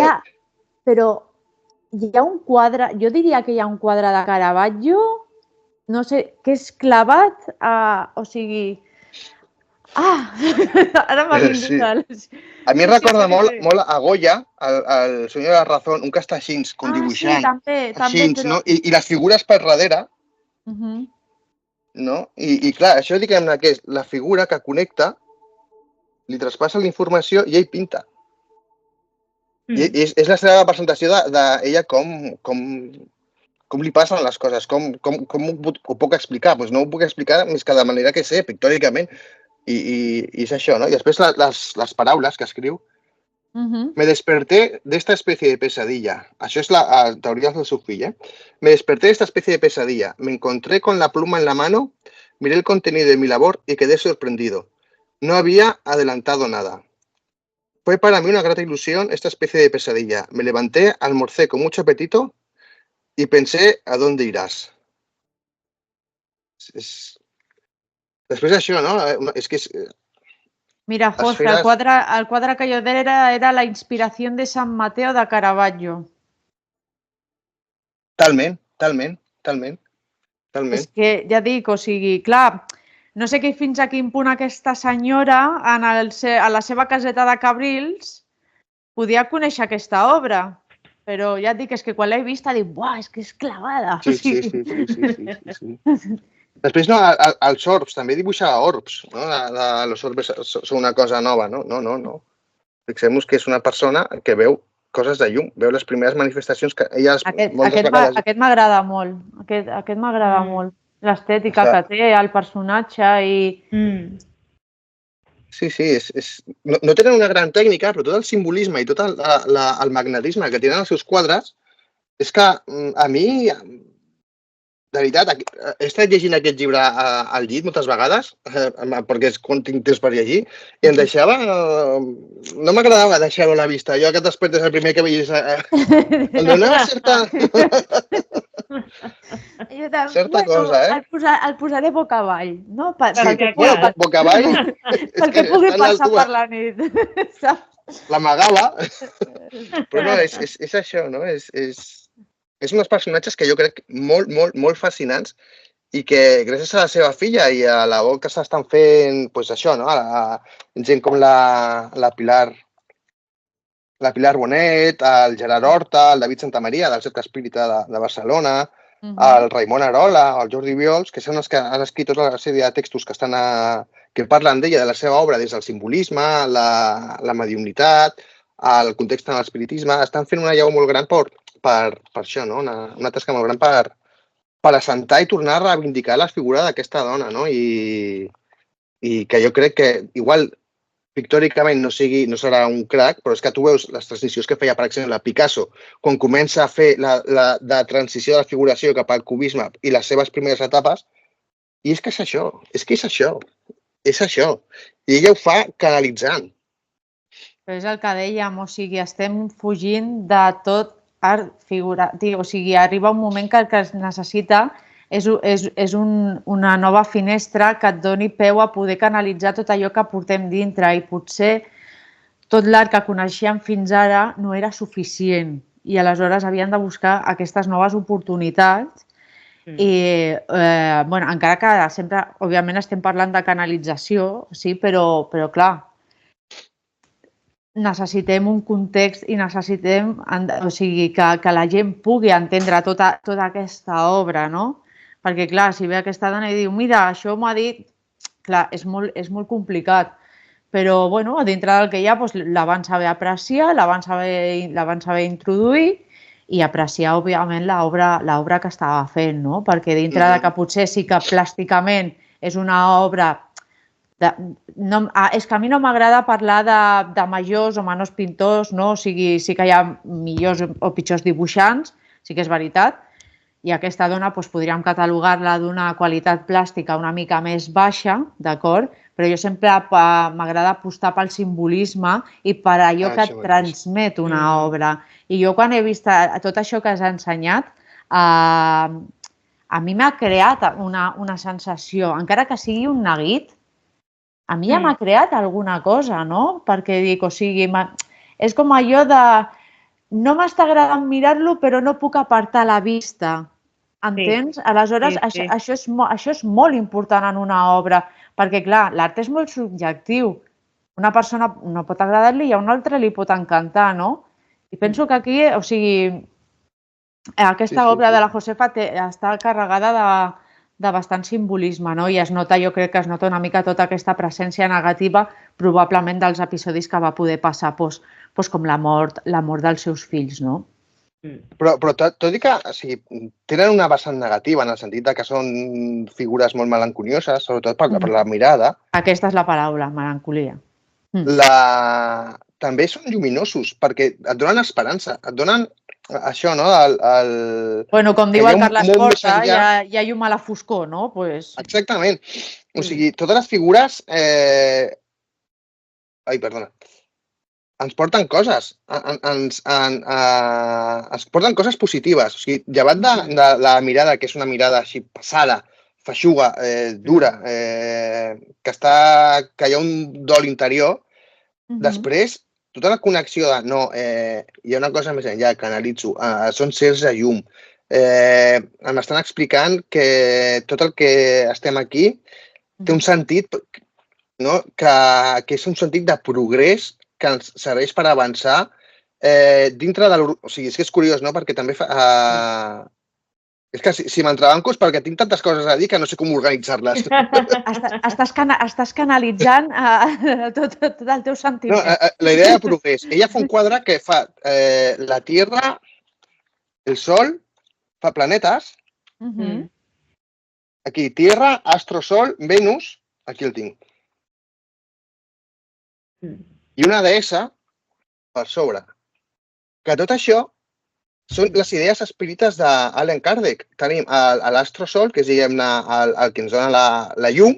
hi ha un quadre, jo diria que hi ha un quadre de Caravaggio, no sé, que és clavat, o sigui... Ara m'ha vingut... A mi em recorda molt a Goya, el senyor de la Razón, un que està així, com dibuixant, així, no? I les figures per darrere, no? I clar, això diguem-ne que és la figura que connecta, li traspassa la informació i ell pinta. I és la seva representació d'ella com li passen les coses, com ho puc explicar. Doncs no ho puc explicar més que de manera que sé, pictòricament, i és això, no? I després les paraules que escriu. Me desperté de esta especie de pesadilla. Això és la teoria del seu fill, Me desperté de esta especie de pesadilla. Me encontré con la pluma en la mano miré el contenido de mi labor y quedé sorprendido. No había adelantado nada. Fue para mí una grata ilusión esta especie de pesadilla. Me levanté, almorcé con mucho apetito y pensé ¿a dónde iràs? Després d'això, no? És que Mira, les Jorge, feres... el quadre que jo deia era la inspiración de San Mateo de Caravaggio. Talment. És que, ja dic, o sigui, clar, no sé fins a quin punt aquesta senyora, a la seva caseta de Cabrils, podia conèixer aquesta obra. Però ja et dic, és que quan l'he vist, he dit, buah, és que és clavada. Sí. Després, no, els orbs, també dibuixava orbs, no? Los orbs són una cosa nova, no? No. Fixem-nos que és una persona que veu coses de llum, veu les primeres manifestacions que ella moltes vegades... Aquest m'agrada molt, aquest m'agrada molt. L'estètica que té, el personatge i... Sí, no tenen una gran tècnica, però tot el simbolisme i tot el magnetisme que tenen els seus quadres és que a mi, de veritat, he estat llegint aquest llibre al llit moltes vegades, perquè és quan tinc temps per llegir, i em deixava... No m'agradava deixar-ho a la vista. Jo aquest aspecte és el primer que veies... Em donava certa... Certa cosa, eh? El posaré boca avall, no? Boca avall... Perquè pugui passar per la nit, saps? L'amagava. Però no, és això, no? És uns personatges que jo crec molt fascinants i que gràcies a la seva filla i a la labor que s'estan fent, doncs això, no? Gent com la Pilar Bonet, el Gerard Horta, el David Santamaria, del Cercle Espírita de Barcelona, el Raimon Arola, el Jordi Viols, que són els que han escrit tota la sèrie de textos que parlen d'ella, de la seva obra, des del simbolisme, la mediumnitat, el context de l'espiritisme. Estan fent una llavor molt gran per això, no? Una tasca molt gran per assentar i tornar a reivindicar la figura d'aquesta dona, no? I que jo crec que igual pictòricament no serà un crac, però és que tu veus les transicions que feia, per exemple, Picasso, quan comença a fer la transició de la figuració cap al cubisme i les seves primeres etapes, i és que és això, és això. I ella ho fa canalitzant. Però és el que dèiem, o sigui, estem fugint de tot art figuratiu, o sigui, arriba un moment que el que es necessita és una nova finestra que et doni peu a poder canalitzar tot allò que portem dintre i potser tot l'art que coneixíem fins ara no era suficient i aleshores havien de buscar aquestes noves oportunitats i, encara que sempre, òbviament, estem parlant de canalització, sí, però clar, necessitem un context i necessitem que la gent pugui entendre tota aquesta obra, no? Perquè, clar, si ve aquesta dona i diu mira, això m'ho ha dit... Clar, és molt complicat. Però, bueno, dintre del que hi ha, la van saber apreciar, la van saber introduir i apreciar, òbviament, l'obra que estava fent, no? Perquè dintre de que potser sí que plàsticament és una obra... És que a mi no m'agrada parlar de majors o menors pintors, no? O sigui, sí que hi ha millors o pitjors dibuixants, sí que és veritat, i aquesta dona podríem catalogar-la d'una qualitat plàstica una mica més baixa, d'acord? Però jo sempre m'agrada apostar pel simbolisme i per allò que et transmet una obra. I jo quan he vist tot això que has ensenyat, a mi m'ha creat una sensació, encara que sigui un neguit, a mi ja m'ha creat alguna cosa, no? Perquè dic, o sigui, és com allò de no m'està agradant mirar-lo, però no puc apartar la vista. Entens? Aleshores, això és molt important en una obra, perquè, clar, l'art és molt subjectiu. Una persona no pot agradar-li i a una altra li pot encantar, no? I penso que aquí, o sigui, aquesta obra de la Josefa està carregada de bastant simbolisme, no? I jo crec que es nota una mica tota aquesta presència negativa, probablement dels episodis que va poder passar, com la mort dels seus fills, no? Però tot i que tenen una vessant negativa en el sentit que són figures molt melanconioses, sobretot per la mirada. Aquesta és la paraula, melancolia. també són lluminosos, perquè et donen esperança, et donen això, no? Bueno, com diu el Carles Porta, hi ha llum a la foscor, no? Exactament. O sigui, totes les figures... Ai, perdona. Ens porten coses. Ens porten coses positives. O sigui, llevat de la mirada, que és una mirada així passada, feixuga, dura, que hi ha un dol interior, després, tota la connexió de no, hi ha una cosa més enllà que analitzo, són sers de llum. M'estan explicant que tot el que estem aquí té un sentit, no? Que és un sentit de progrés que ens serveix per avançar dintre de l'organitat. O sigui, és que és curiós, no? Perquè també fa... És que si m'entrebanco és perquè tinc tantes coses a dir que no sé com organitzar-les. Estàs canalitzant tot el teu sentiment. No, la idea de progrés. Ella fa un quadre que fa la Tierra, el Sol, fa planetes. Aquí, Tierra, Astro, Sol, Venus, aquí el tinc. I una deessa per sobre. Que tot això són les idees espírites d'Allan Kardec. Tenim l'Astrosol, que és, diguem-ne, el que ens dona la llum,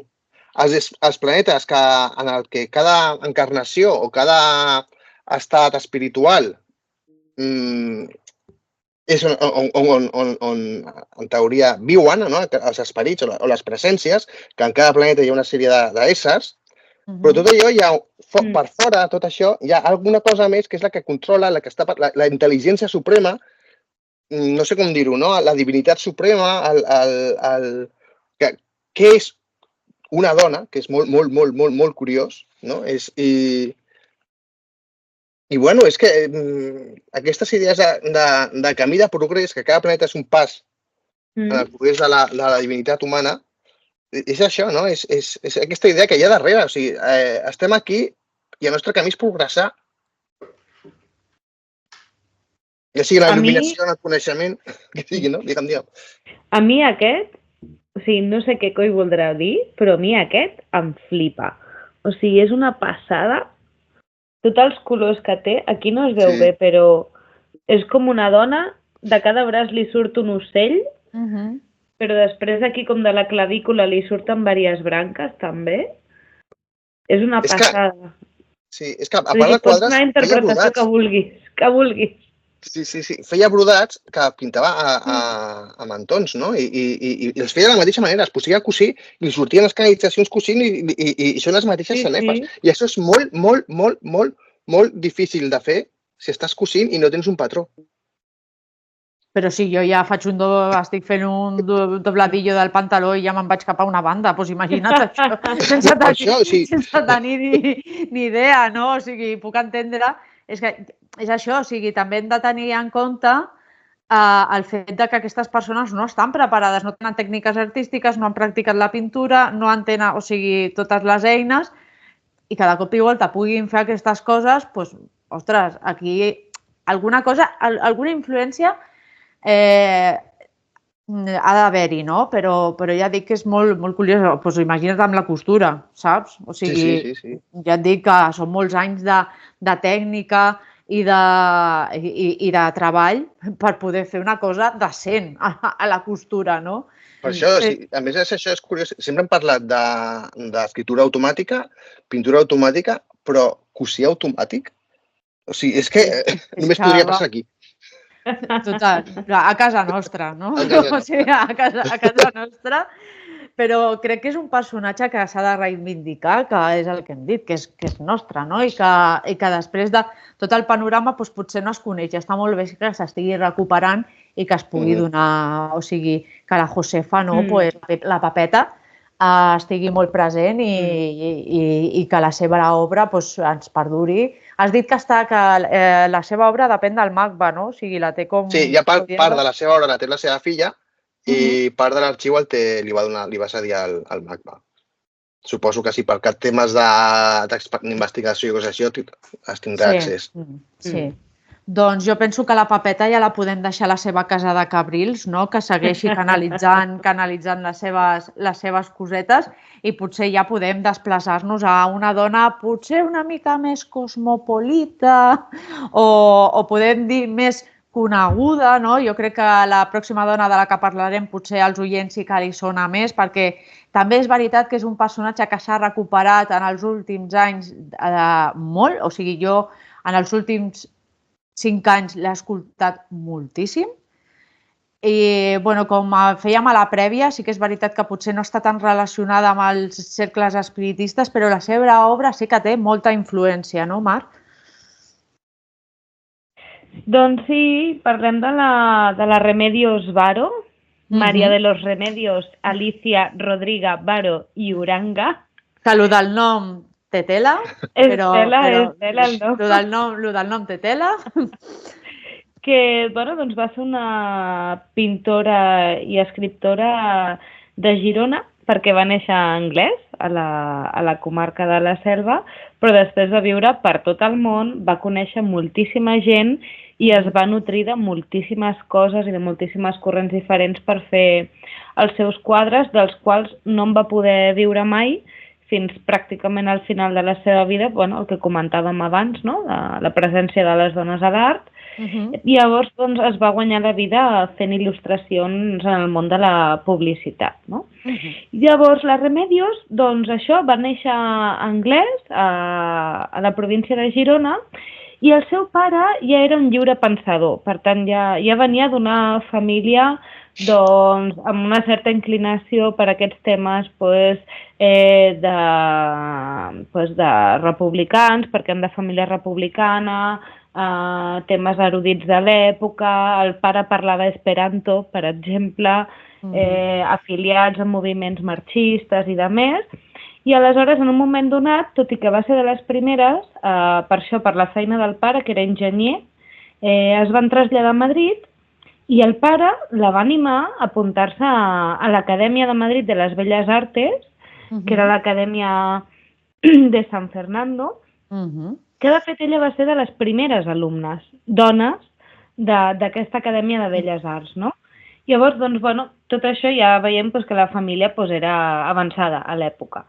els planetes en el que cada encarnació o cada estat espiritual és on en teoria viuen, no? Els esperits o les presències, que en cada planeta hi ha una sèrie d'éssers, però tot allò hi ha, per fora de tot això, hi ha alguna cosa més que és la que controla, la intel·ligència suprema, no sé com dir-ho, no? La divinitat suprema, que és una dona, que és molt curiós, no? I bueno, és que aquestes idees de camí de progrés, que cada planeta és un pas en el progrés de la divinitat humana, és això, no? És aquesta idea que hi ha darrere. O sigui, estem aquí i el nostre camí és progressar. Ja sigui la il·luminació, el coneixement, que sigui, no? Digue'm. A mi aquest, o sigui, no sé què coi voldrà dir, però a mi aquest em flipa. O sigui, és una passada. Tots els colors que té, aquí no es veu bé, però és com una dona, de cada braç li surt un ocell, però després aquí com de la clavícula li surten diverses branques, també. És una passada. Sí, és que a part de quadres... Pots anar a interpretació que vulguis. Sí. Feia brodats que pintava a mantons, no? I els feia de la mateixa manera, es posia a cosir i li sortien les canalitzacions cosint i són les mateixes sanefes. I això és molt difícil de fer si estàs cosint i no tens un patró. Però si jo ja estic fent un dobladillo del pantaló i ja me'n vaig cap a una banda, doncs imagina't això, sense tenir ni idea, no? O sigui, puc entendre... És això, o sigui, també hem de tenir en compte el fet que aquestes persones no estan preparades, no tenen tècniques artístiques, no han practicat la pintura, no en tenen, o sigui, totes les eines i que de cop i volta puguin fer aquestes coses, doncs, ostres, aquí alguna cosa, alguna influència ha d'haver-hi, no? Però ja dic que és molt curiós. Doncs imagina't amb la costura, saps? O sigui, ja et dic que són molts anys de tècnica i de treball per poder fer una cosa decent a la costura, no? Per això, a més, això és curiós. Sempre hem parlat d'escriptura automàtica, pintura automàtica, però cosir automàtic? O sigui, és que només podria passar aquí. Total, a casa nostra, no? O sigui, a casa nostra, però crec que és un personatge que s'ha de reivindicar, que és el que hem dit, que és nostre, no? I que després de tot el panorama potser no es coneix. Està molt bé que s'estigui recuperant i que es pugui donar, o sigui, que la Josefa, la Pepeta, estigui molt present i que la seva obra ens perduri. Has dit que la seva obra depèn del MACBA, no? O sigui, la té com... Sí, hi ha part de la seva obra la té la seva filla i part de l'arxiu li va cedir al MACBA. Suposo que si per cap temes d'investigació i coses així es tindrà accés. Sí. Doncs jo penso que la Papeta ja la podem deixar a la seva casa de Cabrils, no? Que segueixi canalitzant les seves cosetes i potser ja podem desplaçar-nos a una dona potser una mica més cosmopolita o podem dir més coneguda, no? Jo crec que la pròxima dona de la que parlarem potser als oients sí que li sona més perquè també és veritat que és un personatge que s'ha recuperat en els últims anys molt, o sigui, jo en els últims 5 anys l'he escoltat moltíssim i com fèiem a la prèvia, sí que és veritat que potser no està tan relacionada amb els cercles espiritistes, però la seva obra sí que té molta influència, no, Marc? Doncs sí, parlem de la Remedios Varo, María de los Remedios, Alicia Rodriga Varo i Uranga. Que el del nom té tela, però el del nom té tela. Que doncs va ser una pintora i escriptora de Girona, perquè va néixer a Anglès, a la comarca de la Selva, però després va viure per tot el món, va conèixer moltíssima gent i es va nutrir de moltíssimes coses i de moltíssimes corrents diferents per fer els seus quadres, dels quals no en va poder viure mai, fins pràcticament al final de la seva vida, el que comentàvem abans, no? La presència de les dones a l'art. I llavors es va guanyar la vida fent il·lustracions en el món de la publicitat. No? Llavors la Remedios, això, va néixer a Anglès, a la província de Girona, i el seu pare ja era un lliure pensador, per tant ja venia d'una família amb una certa inclinació per aquests temes de republicans, perquè han de família republicana, temes erudits de l'època, el pare parlava esperanto, per exemple, afiliats a moviments marxistes i de més, i aleshores en un moment donat, tot i que va ser de les primeres, per la feina del pare, que era enginyer, es van traslladar a Madrid i el pare la va animar a apuntar-se a l'Acadèmia de Madrid de les Belles Artes, que era l'Acadèmia de San Fernando, que de fet ella va ser de les primeres alumnes, dones, d'aquesta Acadèmia de Belles Arts, no? Llavors, tot això ja veiem que la família era avançada a l'època.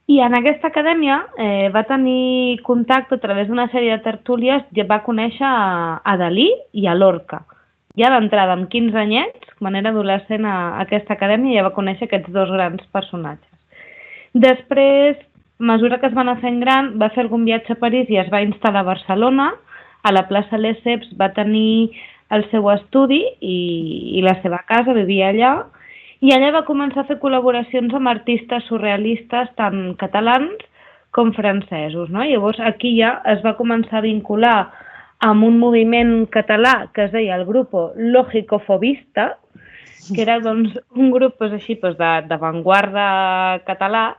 I en aquesta acadèmia va tenir contacte a través d'una sèrie de tertúlies i va conèixer a Dalí i a Lorca. Ja d'entrada, amb 15 anyets, quan era adolescent a aquesta acadèmia, ja va conèixer aquests dos grans personatges. Després, a mesura que es va anar fent gran, va fer algun viatge a París i es va instal·lar a Barcelona. A la plaça Lesseps va tenir el seu estudi i la seva casa, vivia allà, i allà va començar a fer col·laboracions amb artistes surrealistes tant catalans com francesos. No? Llavors aquí ja es va començar a vincular amb un moviment català que es deia el Grupo Lógico-Fobista, que era un grup d'avantguarda català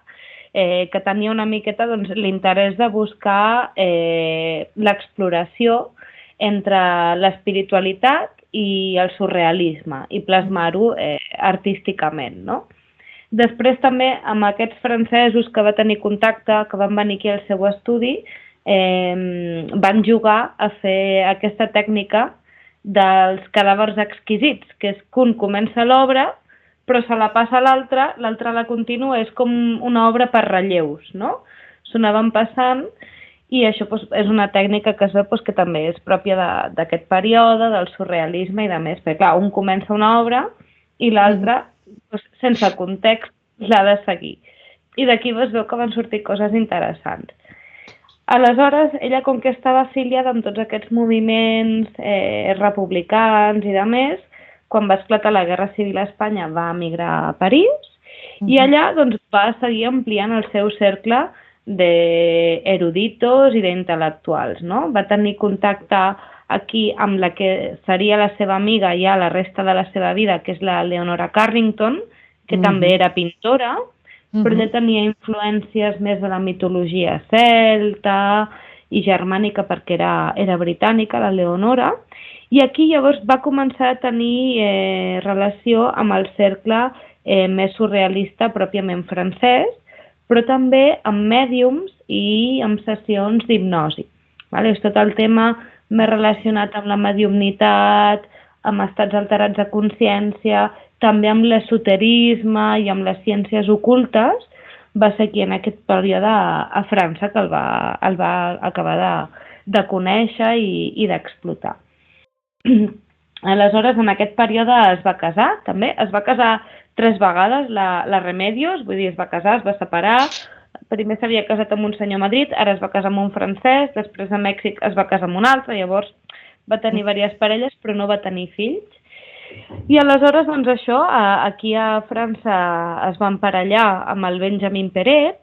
que tenia una miqueta l'interès de buscar l'exploració entre l'espiritualitat i el surrealisme i plasmar-ho artísticament. No? Després també amb aquests francesos que va tenir contacte, que van venir aquí al seu estudi, van jugar a fer aquesta tècnica dels cadàvers exquisits, que és que un comença l'obra però se la passa a l'altre, l'altre la continua, és com una obra per relleus, no? S'ho anaven passant i això és una tècnica que es veu que també és pròpia d'aquest període, del surrealisme i de més. Perquè clar, un comença una obra i l'altre, sense context, l'ha de seguir. I d'aquí es veu que van sortir coses interessants. Aleshores, ella, com que estava afiliada amb tots aquests moviments republicans i de més, quan va esclatar la Guerra Civil a Espanya va emigrar a París i allà va seguir ampliant el seu cercle d'eruditos i d'intel·lectuals. No? Va tenir contacte aquí amb la que seria la seva amiga ja la resta de la seva vida, que és la Leonora Carrington, que també era pintora, però ella tenia influències més de la mitologia celta i germànica perquè era britànica, la Leonora, i aquí llavors va començar a tenir relació amb el cercle més surrealista pròpiament francès, però també amb mèdiums i amb sessions d'hipnosi. És tot el tema més relacionat amb la mediumnitat, amb estats alterats de consciència, també amb l'esoterisme i amb les ciències ocultes, va ser aquí en aquest període a França que el va acabar de conèixer i d'explotar. Aleshores, en aquest període es va casar, també. Es va casar 3 vegades, la Remedios, vull dir, es va casar, es va separar. Primer s'havia casat amb un senyor a Madrid, ara es va casar amb un francès, després a Mèxic es va casar amb un altre, llavors va tenir diverses parelles però no va tenir fills. I aleshores, doncs això, aquí a França es va emparellar amb el Benjamin Peret,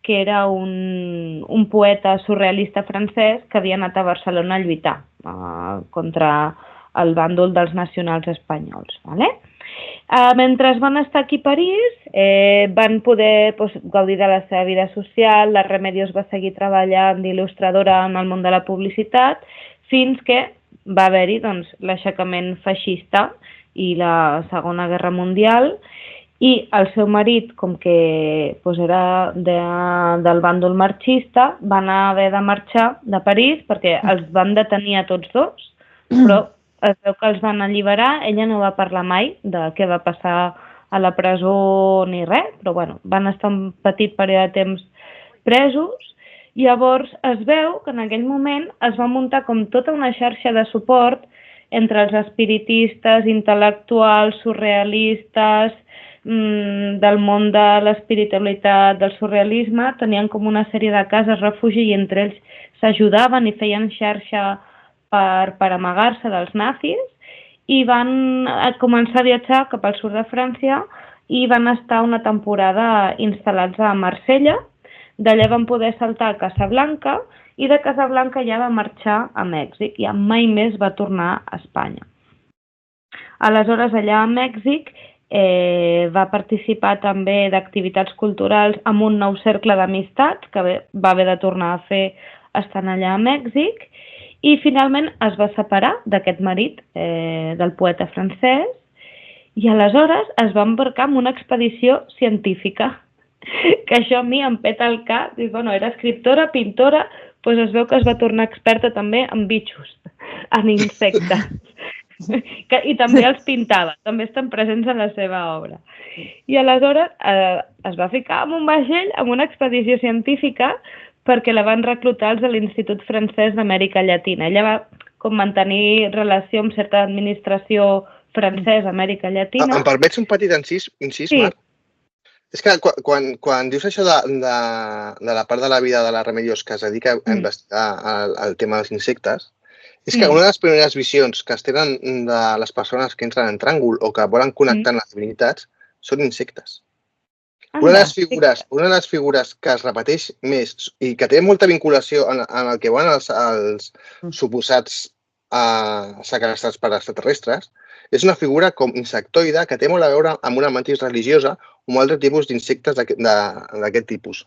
que era un poeta surrealista francès que havia anat a Barcelona a lluitar contra el bàndol dels nacionals espanyols. Vale? Mentre van estar aquí a París, van poder gaudir de la seva vida social, la Remedios va seguir treballant d'il·lustradora en el món de la publicitat, fins que va haver-hi l'aixecament feixista i la Segona Guerra Mundial, i el seu marit, com que era del bàndol marxista, van haver de marxar de París perquè els van detenir a tots dos, però es veu que els van alliberar. Ella no va parlar mai de què va passar a la presó ni res, però bueno, van estar un petit període de temps presos. Llavors es veu que en aquell moment es va muntar com tota una xarxa de suport entre els espiritistes, intel·lectuals, surrealistes, del món de l'espiritualitat, del surrealisme. Tenien com una sèrie de cases refugi i entre ells s'ajudaven i feien xarxa per amagar-se dels nazis, i van començar a viatjar cap al sud de França i van estar una temporada instal·lats a Marsella. D'allà van poder saltar a Casablanca i de Casablanca ja va marxar a Mèxic i mai més va tornar a Espanya. Aleshores, allà a Mèxic va participar també d'activitats culturals amb un nou cercle d'amistats que va haver de tornar a fer estant allà a Mèxic, i finalment es va separar d'aquest marit del poeta francès, i aleshores es va embarcar en una expedició científica, que això a mi em peta el cap. Dic, bueno, era escriptora, pintora, doncs es veu que es va tornar experta també en bitxos, en insectes. I també els pintava, també estan presents a la seva obra. I aleshores es va ficar en un vaixell, en una expedició científica, perquè la van reclutar els de l'Institut Francès d'Amèrica Llatina. Ella va com mantenir relació amb certa administració francesa a Amèrica Llatina. Em permets un petit incís, sí. Marc? És que quan dius això de la part de la vida de la Remedios que es dedica a investigar el tema dels insectes, és que una de les primeres visions que es tenen de les persones que entren en tràngol o que volen connectar amb les divinitats són insectes. Una de les figures que es repeteix més i que té molta vinculació en el que van els suposats segrestats per extraterrestres és una figura com insectoide que té molt a veure amb una mantis religiosa o amb altres tipus d'insectes d'aquest tipus.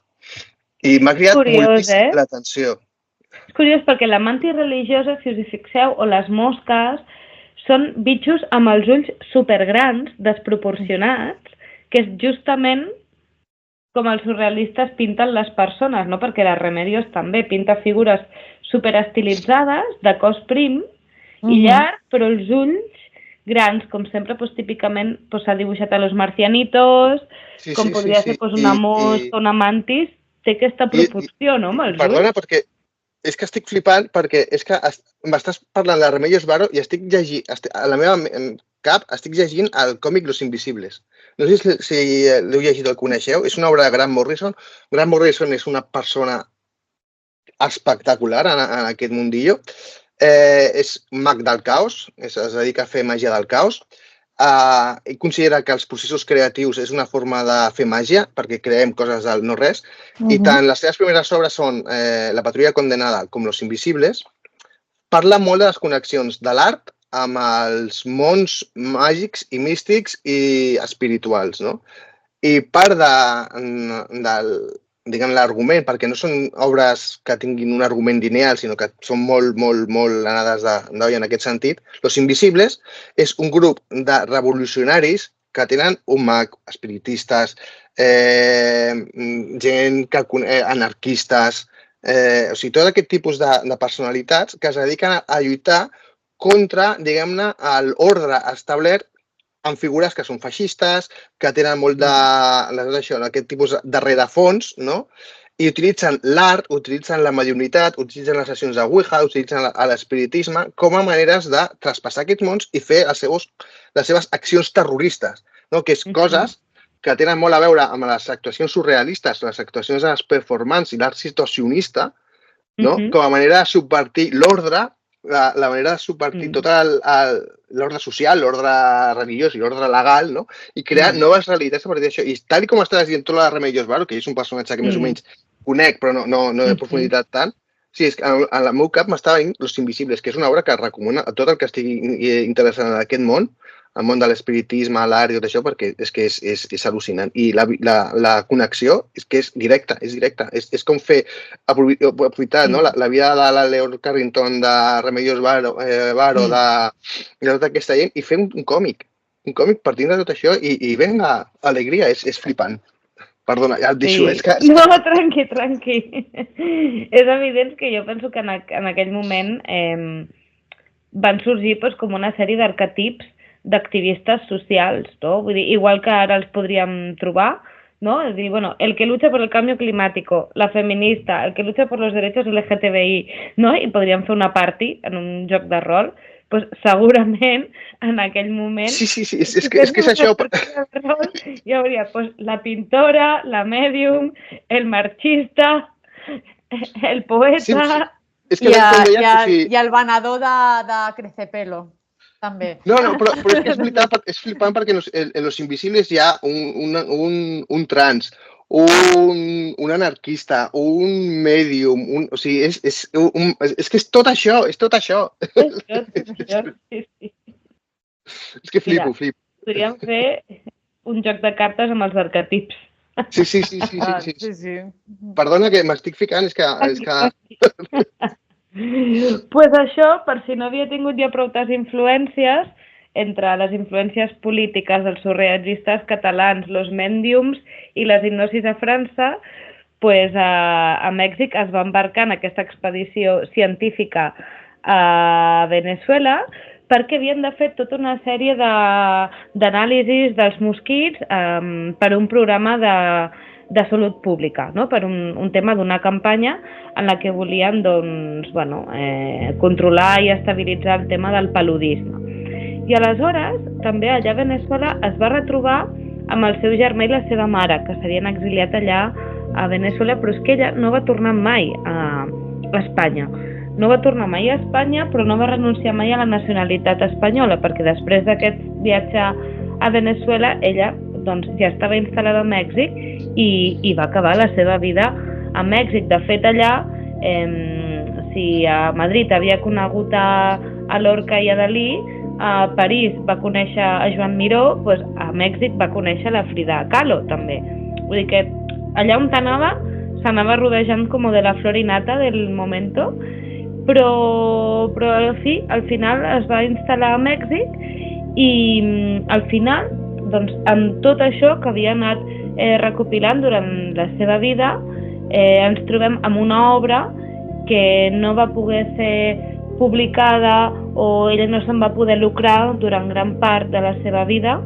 I m'ha cridat moltíssim l'atenció. És curiós perquè la mantis religiosa, si us hi fixeu, o les mosques, són bitxos amb els ulls supergrans, desproporcionats, que és justament com els surrealistes pinten les persones, no? Perquè la Remedios també pinta figures superestilitzades, de cos prim i llarg, però els ulls grans, com sempre, típicament s'ha dibuixat a los marcianitos, com podria ser una mosca, una mantis, té aquesta proporció, no? Amb els ulls. Perdona, perquè és que estic flipant, perquè és que m'estàs parlant de Remedios Varo i estic llegint, a la meva cap, estic llegint el còmic Los Invisibles. No sé si l'heu llegit o el coneixeu, és una obra de Grant Morrison. Grant Morrison és una persona espectacular en aquest mundillo. És mag del caos, es dedica a fer màgia del caos. I considera que els processos creatius és una forma de fer màgia, perquè creem coses del no-res. I tant les seves primeres obres són La Patrulla Condenada com Los Invisibles. Parla molt de les connexions de l'art amb els mons màgics i místics i espirituals, no? I part de l'argument, perquè no són obres que tinguin un argument lineal, sinó que són molt anades d'olla en aquest sentit, Los Invisibles és un grup de revolucionaris que tenen un mag, espiritistes, gent anarquistes, o sigui, tot aquest tipus de personalitats que es dediquen a lluitar contra, diguem-ne, l'ordre establert amb figures que són feixistes, que tenen molt d'aquest tipus de rerefons, no? I utilitzen l'art, utilitzen la mediumnitat, utilitzen les sessions de Ouija, utilitzen l'espiritisme com a maneres de traspassar aquests mons i fer les seves accions terroristes, no? Que és coses que tenen molt a veure amb les actuacions surrealistes, les actuacions de les performances i l'art situacionista, no? Com a manera de subvertir l'ordre, la manera de subvertir tot l'ordre social, l'ordre religiós i l'ordre legal, no? I crear noves realitats a partir d'això. I tal com estàs dient tota la Remedios Varo, que és un personatge que més o menys conec, però no he profunditat tant, sí, és que al meu cap m'estava veient Los Invisibles, que és una obra que recomano a tot el que estigui interessat en aquest món, el món de l'espiritisme, l'art i tot això, perquè és que és al·lucinant. I la connexió és que és directa, és com fer, aprofitar la vida de la Leon Carrington, de Remedios Varo, de tota aquesta gent, i fer un còmic partint de tot això, i venga, alegria, és flipant. Perdona, ja et deixo. No, tranqui. És evident que jo penso que en aquell moment van sorgir com una sèrie d'arquetips d'activistes socials, no? Vull dir, igual que ara els podríem trobar, ¿no? Es decir, bueno, el que lucha por el cambio climático, la feminista, el que lucha por los derechos LGTBI, ¿no? I podríem fer una party en un joc de rol, pues segurament en aquell moment... Sí, és que és això... Hi hauria pues, la pintora, la medium, el marxista, el poeta... I el venedor de Crecepelo. També. No, però és que és flipant perquè en Los Invisibles hi ha un trans, un anarquista, un medium, o sigui, és que és tot això, és tot això. És que flipo. Podríem fer un joc de cartes amb els arquetips. Sí. Perdona que m'estic ficant, és que... Pues això, per si no havia tingut ja prou influències, entre les influències polítiques dels surrealistes catalans, los mediums i les hipnosis a França, pues a Mèxic es va embarcar en aquesta expedició científica a Venezuela perquè havien de fer tota una sèrie d'anàlisis dels mosquits per un programa de salut pública, no? Per un tema d'una campanya en la que volien controlar i estabilitzar el tema del paludisme. I aleshores, també allà a Venezuela es va retrobar amb el seu germà i la seva mare, que s'havien exiliat allà a Venezuela, però és que ella no va tornar mai a Espanya. No va tornar mai a Espanya, però no va renunciar mai a la nacionalitat espanyola, perquè després d'aquest viatge a Venezuela, ella ja estava instal·lada a Mèxic i va acabar la seva vida a Mèxic. De fet, allà, si a Madrid havia conegut a Lorca i a Dalí, a París va conèixer a Joan Miró, doncs a Mèxic va conèixer la Frida Kahlo, també. Vull dir que allà on anava, s'anava rodejant com de la flor y nata del momento, però sí, al final es va instal·lar a Mèxic i al final, doncs, amb tot això que havia anat recopilant durant la seva vida, ens trobem amb una obra que no va poder ser publicada o ella no se'n va poder lucrar durant gran part de la seva vida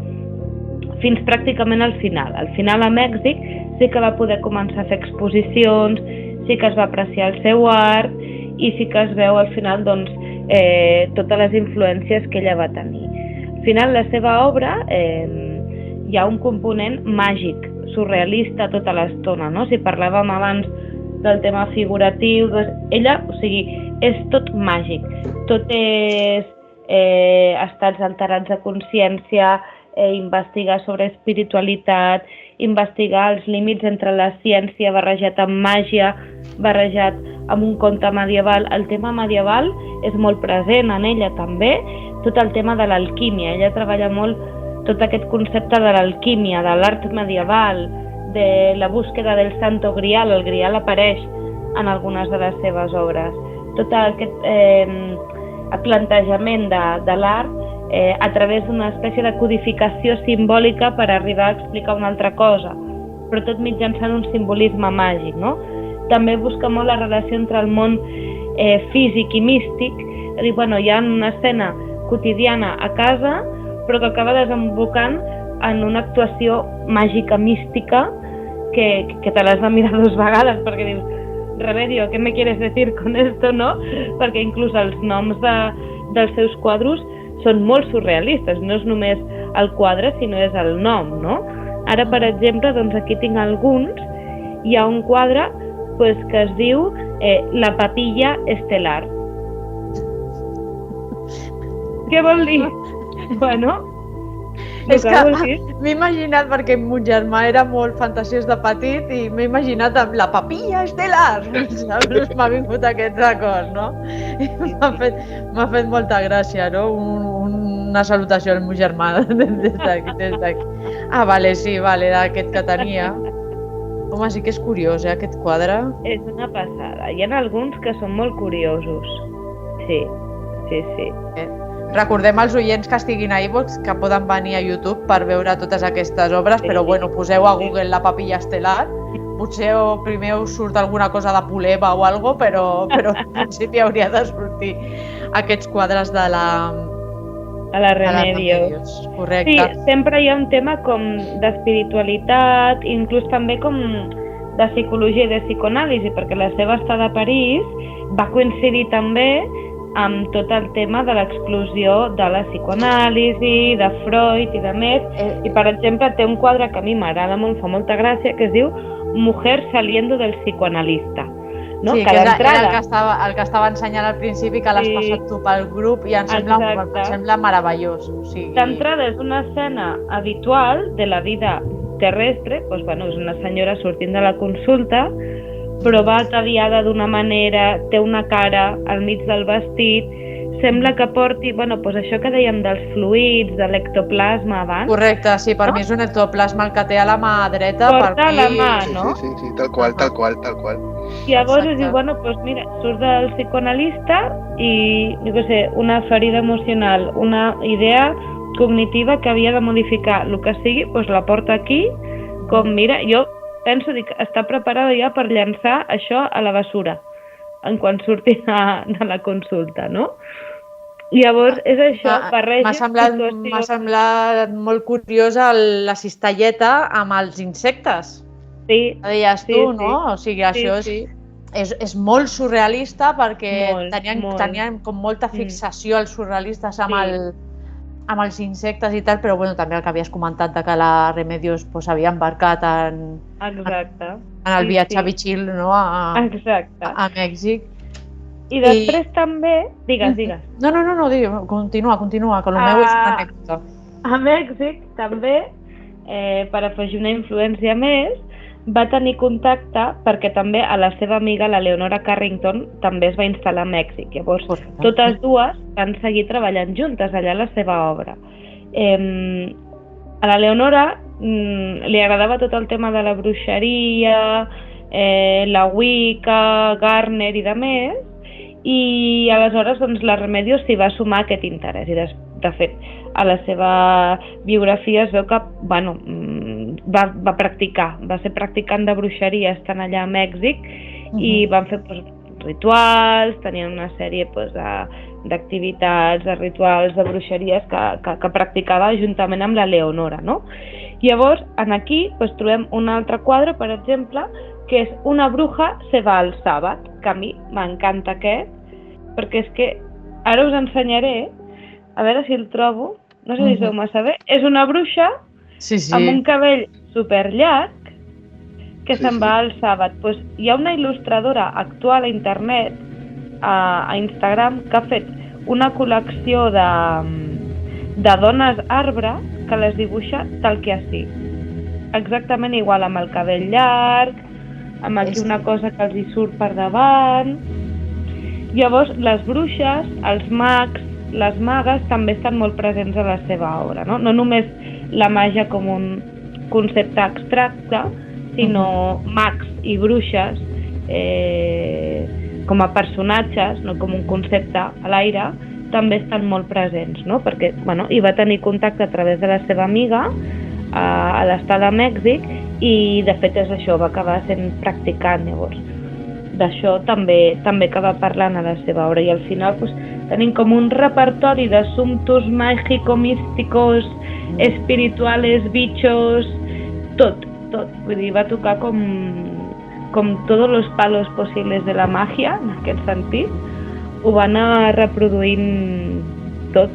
fins pràcticament al final. Al final a Mèxic sí que va poder començar a fer exposicions, sí que es va apreciar el seu art i sí que es veu al final doncs, totes les influències que ella va tenir. Al final la seva obra hi ha un component màgic, surrealista tota l'estona, no? Si parlàvem abans del tema figuratiu, doncs ella, o sigui, és tot màgic, tot és estats alterats de consciència, investigar sobre espiritualitat, investigar els límits entre la ciència barrejat amb màgia, barrejat amb un conte medieval. El tema medieval és molt present en ella també, tot el tema de l'alquímia. Ella treballa molt tot aquest concepte de l'alquímia, de l'art medieval, de la búsqueda del santo grial. El grial apareix en algunes de les seves obres. Tot aquest plantejament de l'art a través d'una espècie de codificació simbòlica per arribar a explicar una altra cosa, però tot mitjançant un simbolisme màgic, no? també busca molt la relació entre el món físic i místic. És a dir, bueno, hi ha una escena quotidiana a casa, però que acaba desembocant en una actuació màgica, mística, que te l'has de mirar 2 vegades, perquè dius, Remedio, ¿qué me quieres decir con esto, no? Perquè inclús els noms dels seus quadros són molt surrealistes, no és només el quadre, sinó és el nom, no? Ara, per exemple, doncs aquí tinc alguns, hi ha un quadre pues, que es diu La papilla estelar. Què vol dir? Bueno, és que m'he imaginat, perquè mon germà era molt fantasiós de petit i m'he imaginat amb la papilla estelar, saps? M'ha vingut aquest record, no? I m'ha fet molta gràcia, no? Una salutació al meu germà des d'aquí. Ah, vale, sí, vale, era aquest que tenia. Home, sí que és curiós, aquest quadre. És una passada. Hi ha alguns que són molt curiosos. Sí. Recordem als oients que estiguin a iVoox que poden venir a YouTube per veure totes aquestes obres, però bueno, poseu a Google la papilla estelar. Potser primer us surt alguna cosa de Puleva o alguna cosa, però en principi hauria de sortir aquests quadres de la Remedios. Correcte. Sí, sempre hi ha un tema com d'espiritualitat, inclús també com de psicologia i de psicoanàlisi, perquè la seva estada a París va coincidir també amb tot el tema de l'exclusió de la psicoanàlisi, de Freud i de més. I, per exemple, té un quadre que a mi m'agrada molt, fa molta gràcia, que es diu Mujer saliendo del psicoanalista. No? Sí, que era el que estava ensenyant al principi, que l'has passat tu pel grup i em sembla meravellós. O sigui... D'entrada és una escena habitual de la vida terrestre, doncs, bueno, és una senyora sortint de la consulta, però va ataviada d'una manera, té una cara al mig del vestit, sembla que porti, bueno, doncs això que dèiem dels fluids, de l'ectoplasma abans. Correcte, sí, per mi és un ectoplasma el que té a la mà dreta. Porta a la mà, no? Sí, tal qual. I llavors es diu, bueno, doncs mira, surt del psicoanalista i, jo què sé, una ferida emocional, una idea cognitiva que havia de modificar, el que sigui, doncs la porta aquí, com, mira, jo penso que està preparada ja per llançar això a la bessura en quan surti de la consulta, no? Llavors, és això, barreja... M'ha semblat molt curiosa la cistelleta amb els insectes. Sí. Deies tu, no? O sigui, això és molt surrealista perquè tenien com molta fixació els surrealistes amb els insectes i tal, però bueno, també el que havies comentat de que la Remedios havia embarcat en el viatge a Bichil, no? A Mèxic. I després també... Digues. No, continua, que el meu és una anècdota. A Mèxic també, per afegir una influència més, va tenir contacte perquè també a la seva amiga, la Leonora Carrington, també es va instal·lar a Mèxic. Llavors, totes dues van seguir treballant juntes allà a la seva obra. A la Leonora li agradava tot el tema de la bruixeria, la Wicca, Garner i de més, i aleshores doncs, la Remedios s'hi va sumar aquest interès. I de fet, a la seva biografia es veu que va practicar, va ser practicant de bruixeria estant allà a Mèxic i van fer rituals, tenien una sèrie d'activitats, de rituals, de bruixeries que practicava juntament amb la Leonora, no? Llavors, aquí trobem un altre quadre, per exemple, que és Una bruja se va al sàbat, que a mi m'encanta aquest, perquè és que ara us ensenyaré, a veure si el trobo, no sé si veu massa bé, és una bruixa amb un cabell superllarg que se'n va al sàbat. Pues hi ha una il·lustradora actual a internet, a Instagram, que ha fet una col·lecció de dones arbre que les dibuixa tal que així. Exactament igual, amb el cabell llarg, amb aquí una cosa que els hi surt per davant. Llavors, les bruixes, els mags, les magues també estan molt presents a la seva obra, no? No només la màgia com un concepte abstracte, sinó mags i bruixes com a personatges, no com un concepte a l'aire, també estan molt presents, no? Perquè hi va tenir contacte a través de la seva amiga a l'estat de Mèxic i de fet és això, va acabar sent practicant llavors. d'això també que va parlant a la seva obra, i al final pues, tenim com un repertori d'assumptos mágico-místicos, espirituales, bichos, tot. Vull dir, va tocar com tots els palos possibles de la màgia, en aquest sentit, ho va anar reproduint tot.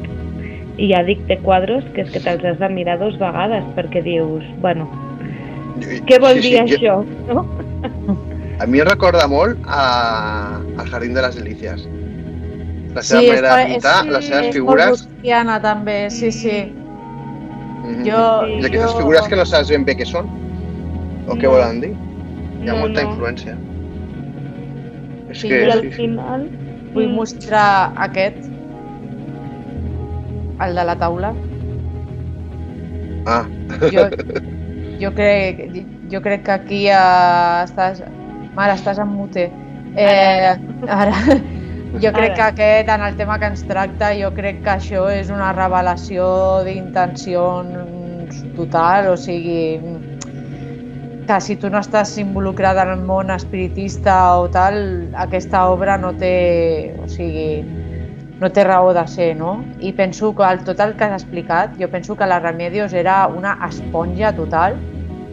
I ja dic, té quadros que és que te'ls has de mirar 2 vegades perquè dius, bueno, què vol dir això? No? A mi em recorda molt al Jardín de las Delicias. La seva manera de pintar, les seves figures... És molt gustiana també, sí. I aquestes figures que no saps ben bé què són o què volen dir. Hi ha molta influència. És que... I al final... Vull mostrar aquest, el de la taula. Jo crec que aquí estàs... Mare, estàs en mute. Ara, jo crec que aquest, en el tema que ens tracta, jo crec que això és una revelació d'intencions total, o sigui, que si tu no estàs involucrada en el món espiritista o tal, aquesta obra no té, o sigui, no té raó de ser, no? I penso que tot el que has explicat, jo penso que la Remedios era una esponja total.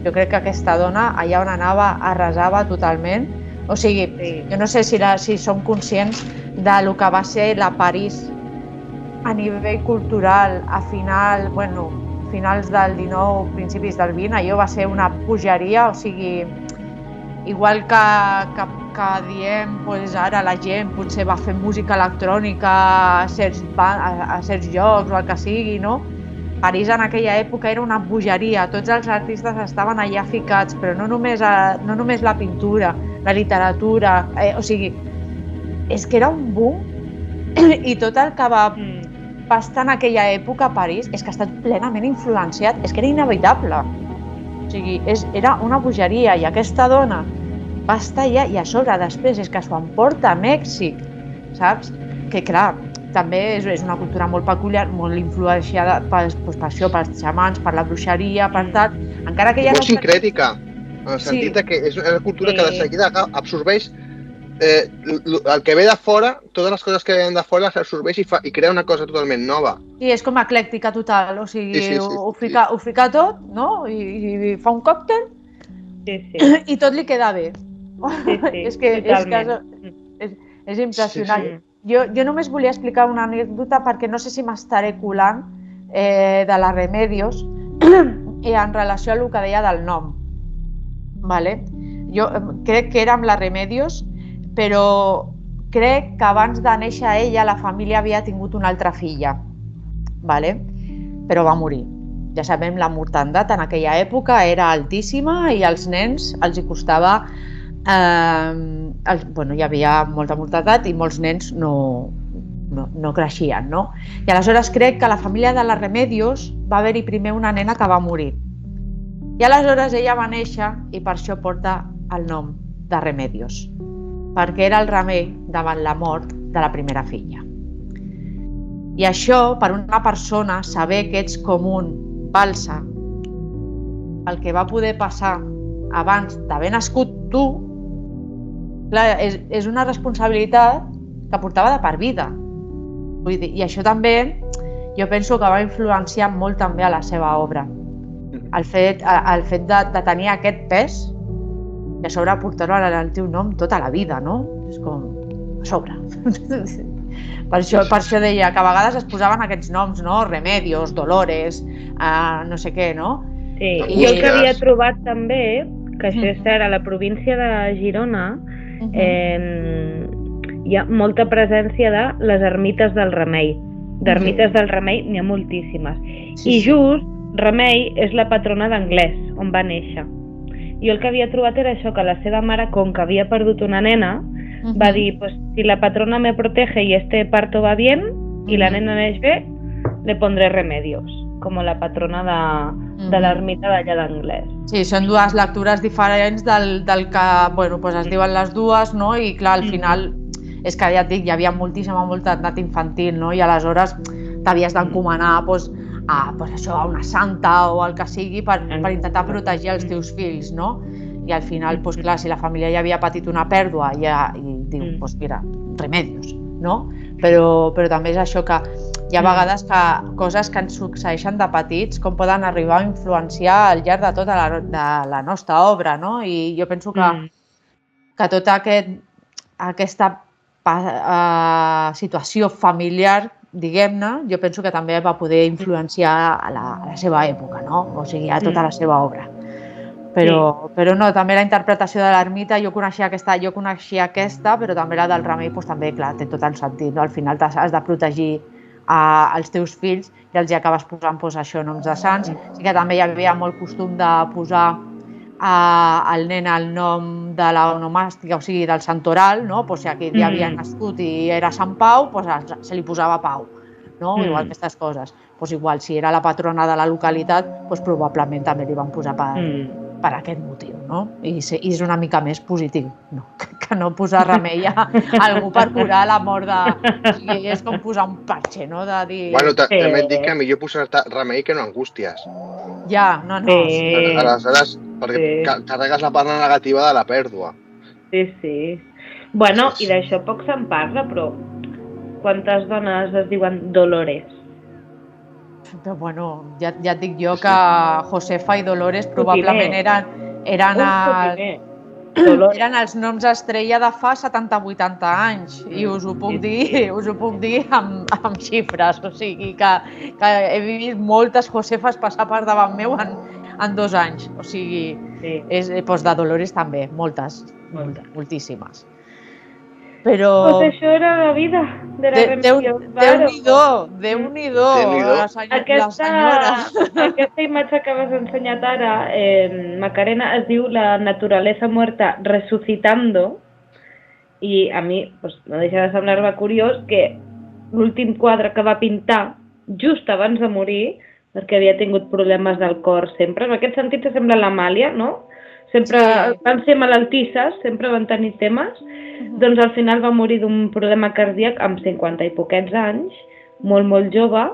Jo crec que aquesta dona, allà on anava, arrasava totalment. O sigui, jo no sé si som conscients del que va ser la París a nivell cultural a finals del 19, principis del 20, allò va ser una bogeria, o sigui, igual que diem, doncs ara la gent potser va fer música electrònica a certs llocs o el que sigui, no? París en aquella època era una bogeria, tots els artistes estaven allà ficats, però no només la pintura, la literatura, o sigui, és que era un boom i tot el que va estar en aquella època a París és que ha estat plenament influenciat, és que era inevitable. O sigui, era una bogeria i aquesta dona va estar allà i a sobre després és que s'ho emporta a Mèxic, saps? Que clar, també és una cultura molt peculiar, molt influenciada per això, pels xamans, per la bruixeria, per tal. Encara que ja molt sincrètica, en el sentit que és una cultura que de seguida absorbeix el que ve de fora, totes les coses que venen de fora s'absorbeix i crea una cosa totalment nova. Sí, és com eclèctica total, o sigui, ho fica tot, no? I fa un còctel i tot li queda bé. És que és impressionant. Jo només volia explicar una anècdota perquè no sé si m'estaré colant de la Remedios en relació a el que deia del nom. Jo crec que era amb la Remedios, però crec que abans de néixer ella la família havia tingut una altra filla, però va morir. Ja sabem, la mortandat en aquella època era altíssima i als nens els hi costava... hi havia molta mortalitat i molts nens no creixien, no? I aleshores crec que a la família de la Remedios va haver-hi primer una nena que va morir. I aleshores ella va néixer i per això porta el nom de Remedios, perquè era el remei davant la mort de la primera filla. I això, per una persona, saber que ets com un balsa, el que va poder passar abans d'haver nascut tu, clar, és una responsabilitat que portava de per vida. Vull dir, i això també jo penso que va influenciar molt també a la seva obra. El fet de tenir aquest pes i a sobre portar-ho en el teu nom tota la vida, no? És com a sobre. Per això deia que a vegades es posaven aquests noms, no? Remedios, Dolores, no sé què, no? Sí, i jo el que havia trobat també, que això és cert, a la província de Girona, hi ha molta presència de les ermites del Remei. D'ermites del Remei n'hi ha moltíssimes. I just Remei és la patrona d'Anglès, on va néixer. Jo el que havia trobat era això, que la seva mare, com que havia perdut una nena, va dir, pues, si la patrona me protege y este parto va bien y la nena neix bé, le pondré Remedios, com la patrona de l'ermita d'allà d'Anglès. Sí, són dues lectures diferents del que es diuen les dues, no? I clar, al final, és que ja et dic, hi havia molta edat infantil, no? I aleshores t'havies d'encomanar a una santa o el que sigui per intentar protegir els teus fills, no? i al final, doncs clar, si la família ja havia patit una pèrdua i diu, doncs mira, remedios, no? Però també és això que hi ha vegades que coses que ens succeeixen de petits com poden arribar a influenciar al llarg de tota la nostra obra, no? I jo penso que tota aquesta situació familiar, diguem-ne, jo penso que també va poder influenciar a la seva època, no? O sigui, a tota la seva obra. Però no, també la interpretació de l'ermita, jo coneixia aquesta, però també la del Remei, doncs també, clar, té tot el sentit, no? Al final has de protegir els teus fills i els acabes posant, doncs, això, noms de sants. Sí que també hi havia molt costum de posar al nen el nom de l'onomàstica, o sigui, del santoral, no? Pues si aquell dia havia nascut i era Sant Pau, pues se li posava Pau, no? Igual aquestes coses. Pues igual, si era la patrona de la localitat, pues probablement també li van posar per aquest motiu, no? I és una mica més positiu, no? Que no posar remei a algú per curar la mort de... O sigui, és com posar un parxe, no? De dir... Bueno, també et dic que millor posar remei que no angústies. Ja, no. Aleshores, perquè carregues la part negativa de la pèrdua. Sí. Bueno, i d'això poc se'n parla, però quantes dones es diuen Dolores? Però bueno, ja et dic jo que Josefa i Dolores probablement eren els noms estrella de fa 70-80 anys i us ho puc dir amb xifres, o sigui que he vist moltes Josefes passar per davant meu en 2 anys, o sigui, doncs de Dolores també, moltíssimes. Però... Pues això era la vida de la Remedios Varo. Déu-n'hi-do, la senyora. Aquesta imatge que m'has ensenyat ara, Macarena, es diu La naturaleza muerta resucitando, i a mi no deixa de semblar-me curiós que l'últim quadre que va pintar just abans de morir, perquè havia tingut problemes del cor sempre, en aquest sentit s'assembla a l'Amàlia, no? Sempre van ser malaltisses, sempre van tenir temes, doncs al final va morir d'un problema cardíac amb 50 i poquets anys, molt jove,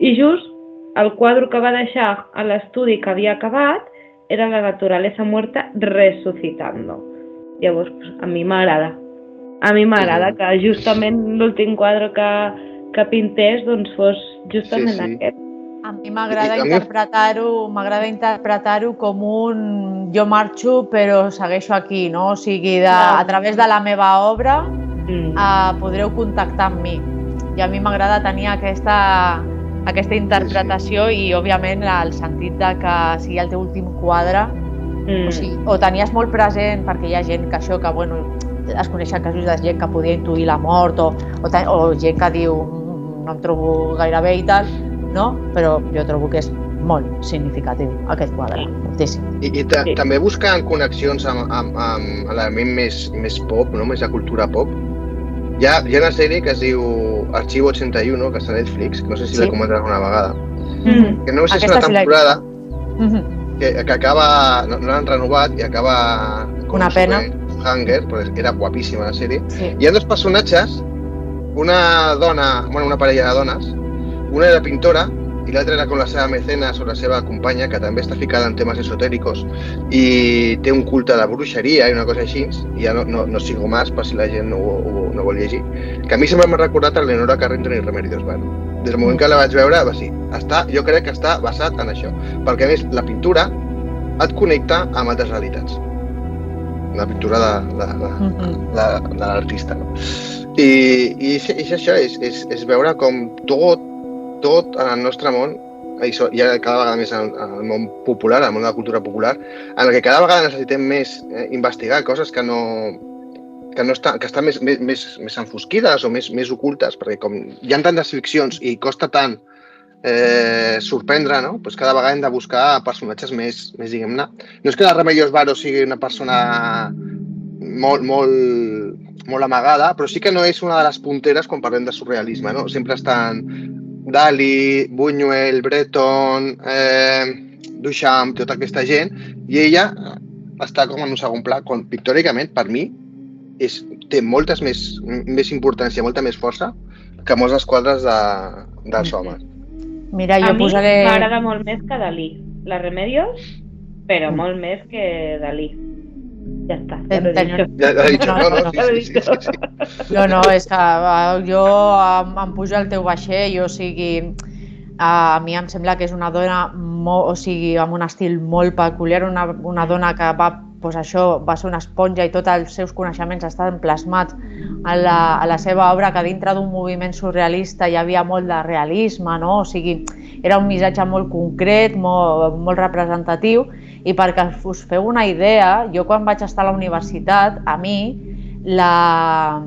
i just el quadre que va deixar a l'estudi que havia acabat era La naturaleza muerta resucitando. Llavors, a mi m'agrada. A mi m'agrada que justament l'últim quadre que pintés doncs fos justament aquest. A mi m'agrada interpretar-ho com un jo marxo però segueixo aquí, no? O sigui, a través de la meva obra podreu contactar amb mi. I a mi m'agrada tenir aquesta interpretació i, òbviament, el sentit de que sigui el teu últim quadre o tenies molt present, perquè hi ha gent que això, que bueno, es coneixen casos de gent que podia intuir la mort o gent que diu no em trobo gaire bé i tal, no? Però jo trobo que és molt significatiu aquest quadre, moltíssim. I també buscant connexions amb l'element més pop, no? Més de cultura pop. Hi ha una sèrie que es diu Archivo 81, que està a Netflix, que no sé si l'he comentat alguna vegada, que no sé si és una temporada que acaba, no l'han renovat i acaba com una pena. Hunger, però era guapíssima la sèrie. Hi ha 2 personatges, una parella de dones, una era pintora i l'altra era com la seva mecenes o la seva companya, que també està ficada en temes esotèricos i té un culte de bruixeria i una cosa així, i ja no sigo més per si la gent no vol llegir, que a mi sempre m'ha recordat a Leonora Carrington i Remedios Varo. Des del moment que la vaig veure, va sí, jo crec que està basat en això, perquè a més la pintura et connecta amb altres realitats. La pintura de l'artista, no? I és això, és veure com tot en el nostre món, i cada vegada més en el món popular, en el món de la cultura popular, en el que cada vegada necessitem més investigar coses que estan més enfosquides o més ocultes, perquè com hi ha tantes ficcions i costa tant sorprendre, no? Pues cada vegada hem de buscar personatges més, diguem-ne. No és que la Remedios Varo sigui una persona molt amagada, però sí que no és una de les punteres quan parlem de surrealisme, no? Sempre estan Dalí, Buñuel, Breton, Duchamp, tota aquesta gent, i ella està com en un segon pla, quan pictòricament, per mi, té moltes més importància, molta més força que molts dels quadres dels homes. Mira, jo posaré... A mi m'agrada molt més que Dalí. La Remedios Però molt més que Dalí. Ja està, ja Ja l'he dit. Ja l'he dit, No, és que jo em pujo al teu vaixell, o sigui, a mi em sembla que és una dona amb un estil molt peculiar, una dona que va ser una esponja i tots els seus coneixements estan plasmats a la seva obra, que dintre d'un moviment surrealista hi havia molt de realisme, no? O sigui, era un missatge molt concret, molt representatiu, i perquè us feu una idea, jo quan vaig estar a la universitat, a mi la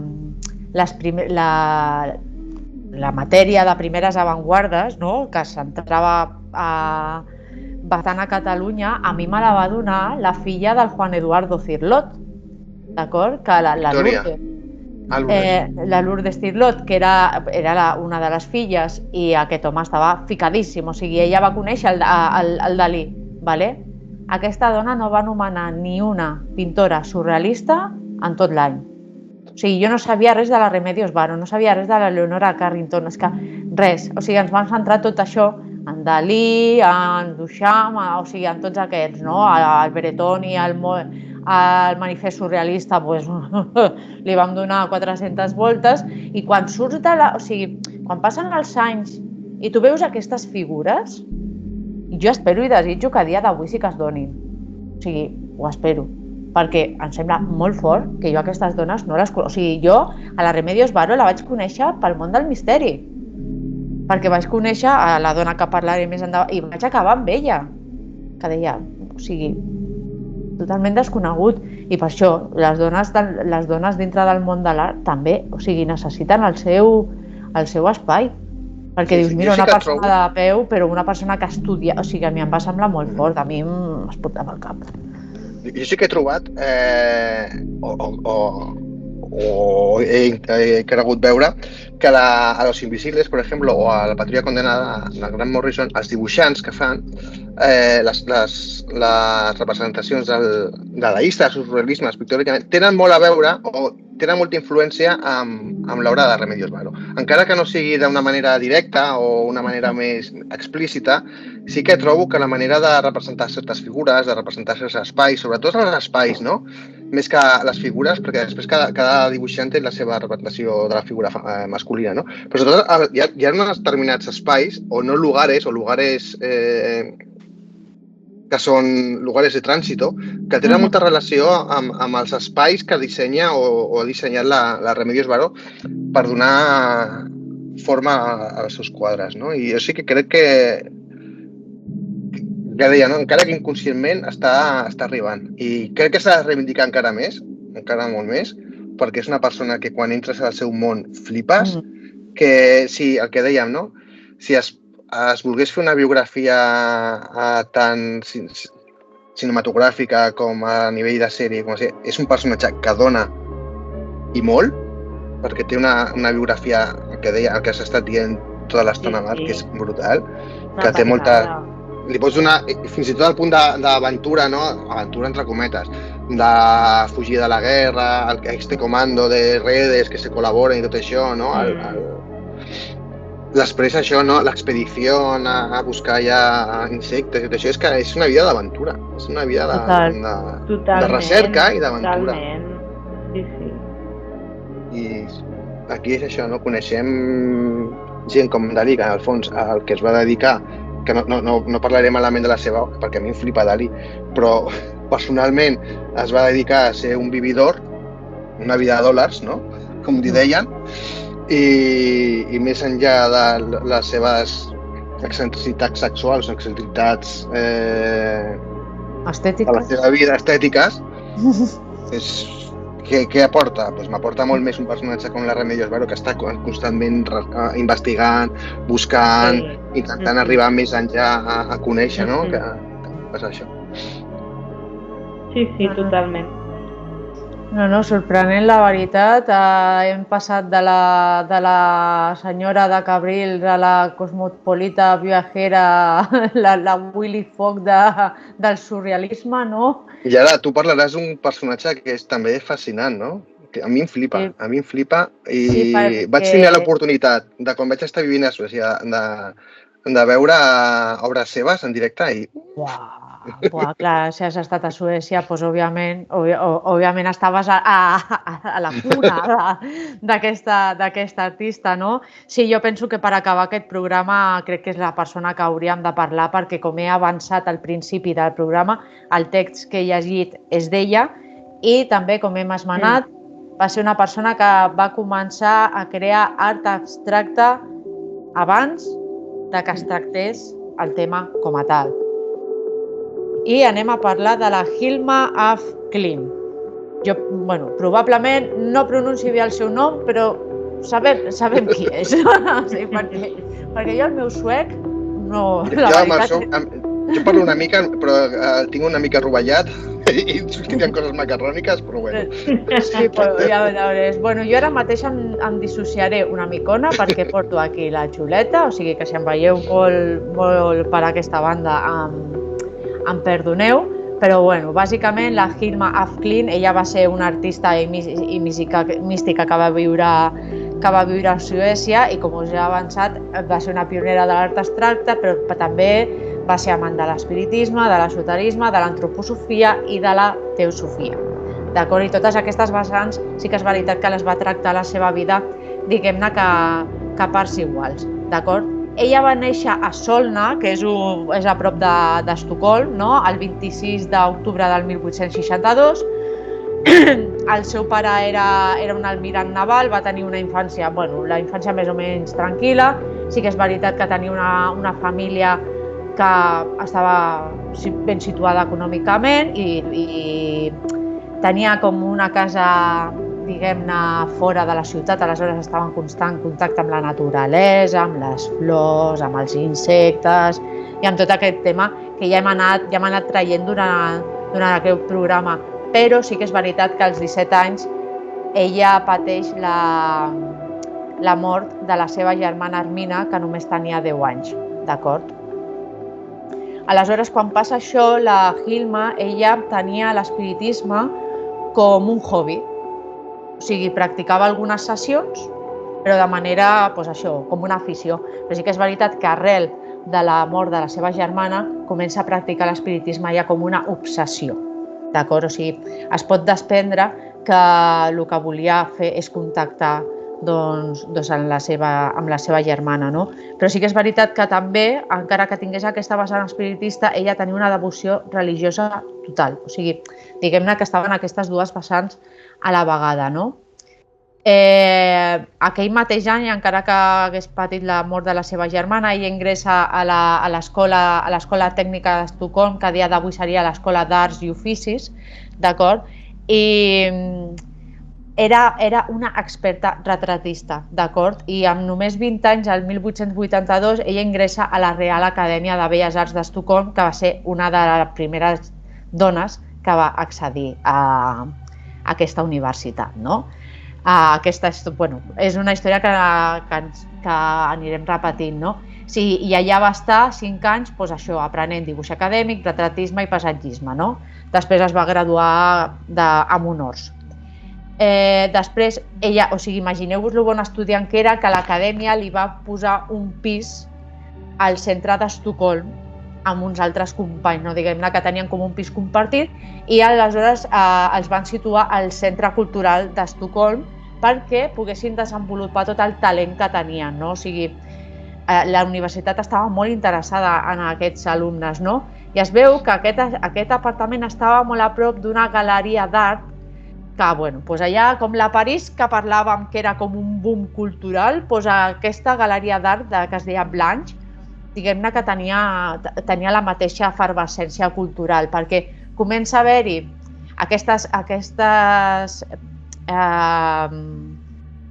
matèria de primeres avantguardes, no?, que es centrava bastant a Catalunya, a mi me la va donar la filla del Juan Eduardo Cirlot, d'acord? Que la Lourdes Cirlot, que era una de les filles, i aquest home estava ficadíssim, o sigui, ella va conèixer el Dalí, ¿vale? Aquesta dona no va anomenar ni una pintora surrealista en tot l'any. O sigui, jo no sabia res de la Remedios Varo, no sabia res de la Leonora Carrington, és que res. O sigui, ens vam centrar tot això en Dalí, en Duchamp, o sigui, en tots aquests, no? El Breton i el Manifest Surrealista, pues, li vam donar 400 voltes, i quan surts o sigui, quan passen els anys i tu veus aquestes figures, jo espero i desitjo que a dia d'avui sí que es donin. O sigui, ho espero. Perquè em sembla molt fort que jo aquestes dones no les... O sigui, jo a la Remedios Varo la vaig conèixer pel món del misteri. Perquè vaig conèixer a la dona que parlaré més endavant i vaig acabar amb ella. Que deia, o sigui, totalment desconegut. I per això les dones dintre del món de l'art també, o sigui, necessiten el seu espai. Perquè dius, mira, una persona de peu, però una persona que estudia... O sigui, a mi em va semblar molt fort, a mi es portava al cap. Jo sí que he trobat, he cregut veure, que a Los Invisibles, per exemple, o a La Patrulla Condenada, del Grant Morrison, els dibuixants que fan les representacions de dadaista, surrealisme, pictòricament, tenen molt a veure o tenen molta influència amb l'obra de Remedios Varo. Encara que no sigui d'una manera directa o una manera més explícita, sí que trobo que la manera de representar certes figures, de representar certs espais, sobretot els espais, no? Més que les figures, perquè després cada dibuixant té la seva representació de la figura masculina, no? Però sobretot hi ha uns determinats espais, o no lugares, o lugares que són lugares de trànsito, que tenen molta relació amb els espais que dissenya o ha dissenyat la Remedios Varo per donar forma als seus quadres, no? I jo sí que crec que ja deia, no? Encara que inconscientment està arribant. I crec que s'ha de reivindicar encara més, encara molt més, perquè és una persona que quan entres al seu món flipes, que sí, el que dèiem, no? Si es volgués fer una biografia tant cinematogràfica com a nivell de sèrie, és un personatge que dona i molt, perquè té una biografia, el que s'ha estat dient tota l'estona, Marc, que és brutal, que té molta... Li pots donar, fins i tot al punt d'aventura, no? Aventura entre cometes, de fugir de la guerra, este comando de redes que se col·laboren i tot això, no? Després això, no? L'expedició a buscar ja insectes i tot això, és que és una vida d'aventura, és una vida de recerca i d'aventura. Totalment, sí. I aquí és això, no? Coneixem gent com Dalí, que al fons el que es va dedicar, que no parlaré malament de la seva obra, perquè a mi em flipa Dalí, però personalment es va dedicar a ser un vividor, una vida de dòlars, no? Com li deien, i més enllà de les seves excentricitats sexuals o excentricitats estètiques de la seva vida, estètiques, què aporta? Doncs m'aporta molt més un personatge com la Remedios Varo, que està constantment investigant, buscant, intentant arribar més enllà a conèixer, no? Que és això. Sí, totalment. No, sorprenent, la veritat. Hem passat de la senyora de Cabrils a la cosmopolita viajera, la Willy Fogg del surrealisme, no? I ara tu parlaràs d'un personatge que és també fascinant, no? Que a mi em flipa, i vaig tenir l'oportunitat de quan vaig estar vivint a Suècia de veure obres seves en directe i... clar, si has estat a Suècia, doncs òbviament estaves a la cuna d'aquesta artista, no? Sí, jo penso que per acabar aquest programa crec que és la persona que hauríem de parlar, perquè com he avançat al principi del programa, el text que he llegit és d'ella i també, com hem esmenat, va ser una persona que va començar a crear art abstracte abans de que es tractés el tema com a tal. I anem a parlar de la Hilma af Klint. Jo, probablement no pronuncio bé el seu nom, però sabem qui és. Sí, perquè jo el meu suec no... Jo parlo una mica, però tinc una mica rovellat i sortirien coses macarròniques, però bueno. Sí, però ja veuràs. Jo ara mateix em dissociaré una micona perquè porto aquí la xuleta, o sigui que si em veieu molt per aquesta banda em perdoneu, però bàsicament la Hilma af Klint, ella va ser una artista i mística que va viure a Suècia i, com us he avançat, va ser una pionera de l'art abstracte, però també va ser amant de l'espiritisme, de l'esoterisme, de l'antroposofia i de la teosofia. D'acord? I totes aquestes vessants sí que és veritat que les va tractar a la seva vida, diguem-ne que a parts iguals. D'acord? Ella va néixer a Solna, que és a prop d'Estocolm, no? El 26 d'octubre del 1862. El seu pare era un almirant naval, va tenir una infància, la infància més o menys tranquil·la. Sí que és veritat que tenia una família que estava ben situada econòmicament i tenia com una casa, diguem-ne, fora de la ciutat, aleshores estava en constant contacte amb la naturalesa, amb les flors, amb els insectes i amb tot aquest tema que ja hem anat traient durant aquest programa. Però sí que és veritat que als 17 anys ella pateix la mort de la seva germana Hermina, que només tenia 10 anys, d'acord? Aleshores, quan passa això, la Hilma, ella tenia l'espiritisme com un hobby. O sigui, practicava algunes sessions, però de manera, com una afició. Però sí que és veritat que arrel de la mort de la seva germana comença a practicar l'espiritisme ja com una obsessió. D'acord? O sigui, es pot desprendre que el que volia fer és contactar amb la seva germana, no? Però sí que és veritat que també, encara que tingués aquesta vessant espiritista, ella tenia una devoció religiosa total. O sigui, diguem-ne que estaven aquestes dues vessants a la vegada, no? Aquell mateix any, encara que hagués patit la mort de la seva germana, ella ingressa a l'Escola Tècnica d'Estocolm, que a dia d'avui seria l'Escola d'Arts i Oficis, d'acord? I era una experta retratista, d'acord? I amb només 20 anys, el 1882, ella ingressa a la Real Acadèmia de Belles Arts d'Estocolm, que va ser una de les primeres dones que va accedir a aquesta universitat, no? És una història que anirem repetint, no? Sí, i allà va estar 5 anys aprenent dibuix acadèmic, retratisme i paisatgisme, no? Després es va graduar amb honors. Després, ella, o sigui, imagineu-vos lo bon estudiant que era, que l'acadèmia li va posar un pis al centre d'Estocolm amb uns altres companys, no? Diguem-ne que tenien com un pis compartit i aleshores els van situar al Centre Cultural d'Estocolm perquè poguessin desenvolupar tot el talent que tenien, no? O sigui, la universitat estava molt interessada en aquests alumnes, no? I es veu que aquest apartament estava molt a prop d'una galeria d'art que, allà, com la París, que parlàvem que era com un boom cultural, aquesta galeria d'art que es deia Blanche, diguem-ne que tenia la mateixa efervescència cultural, perquè comença a haver-hi aquestes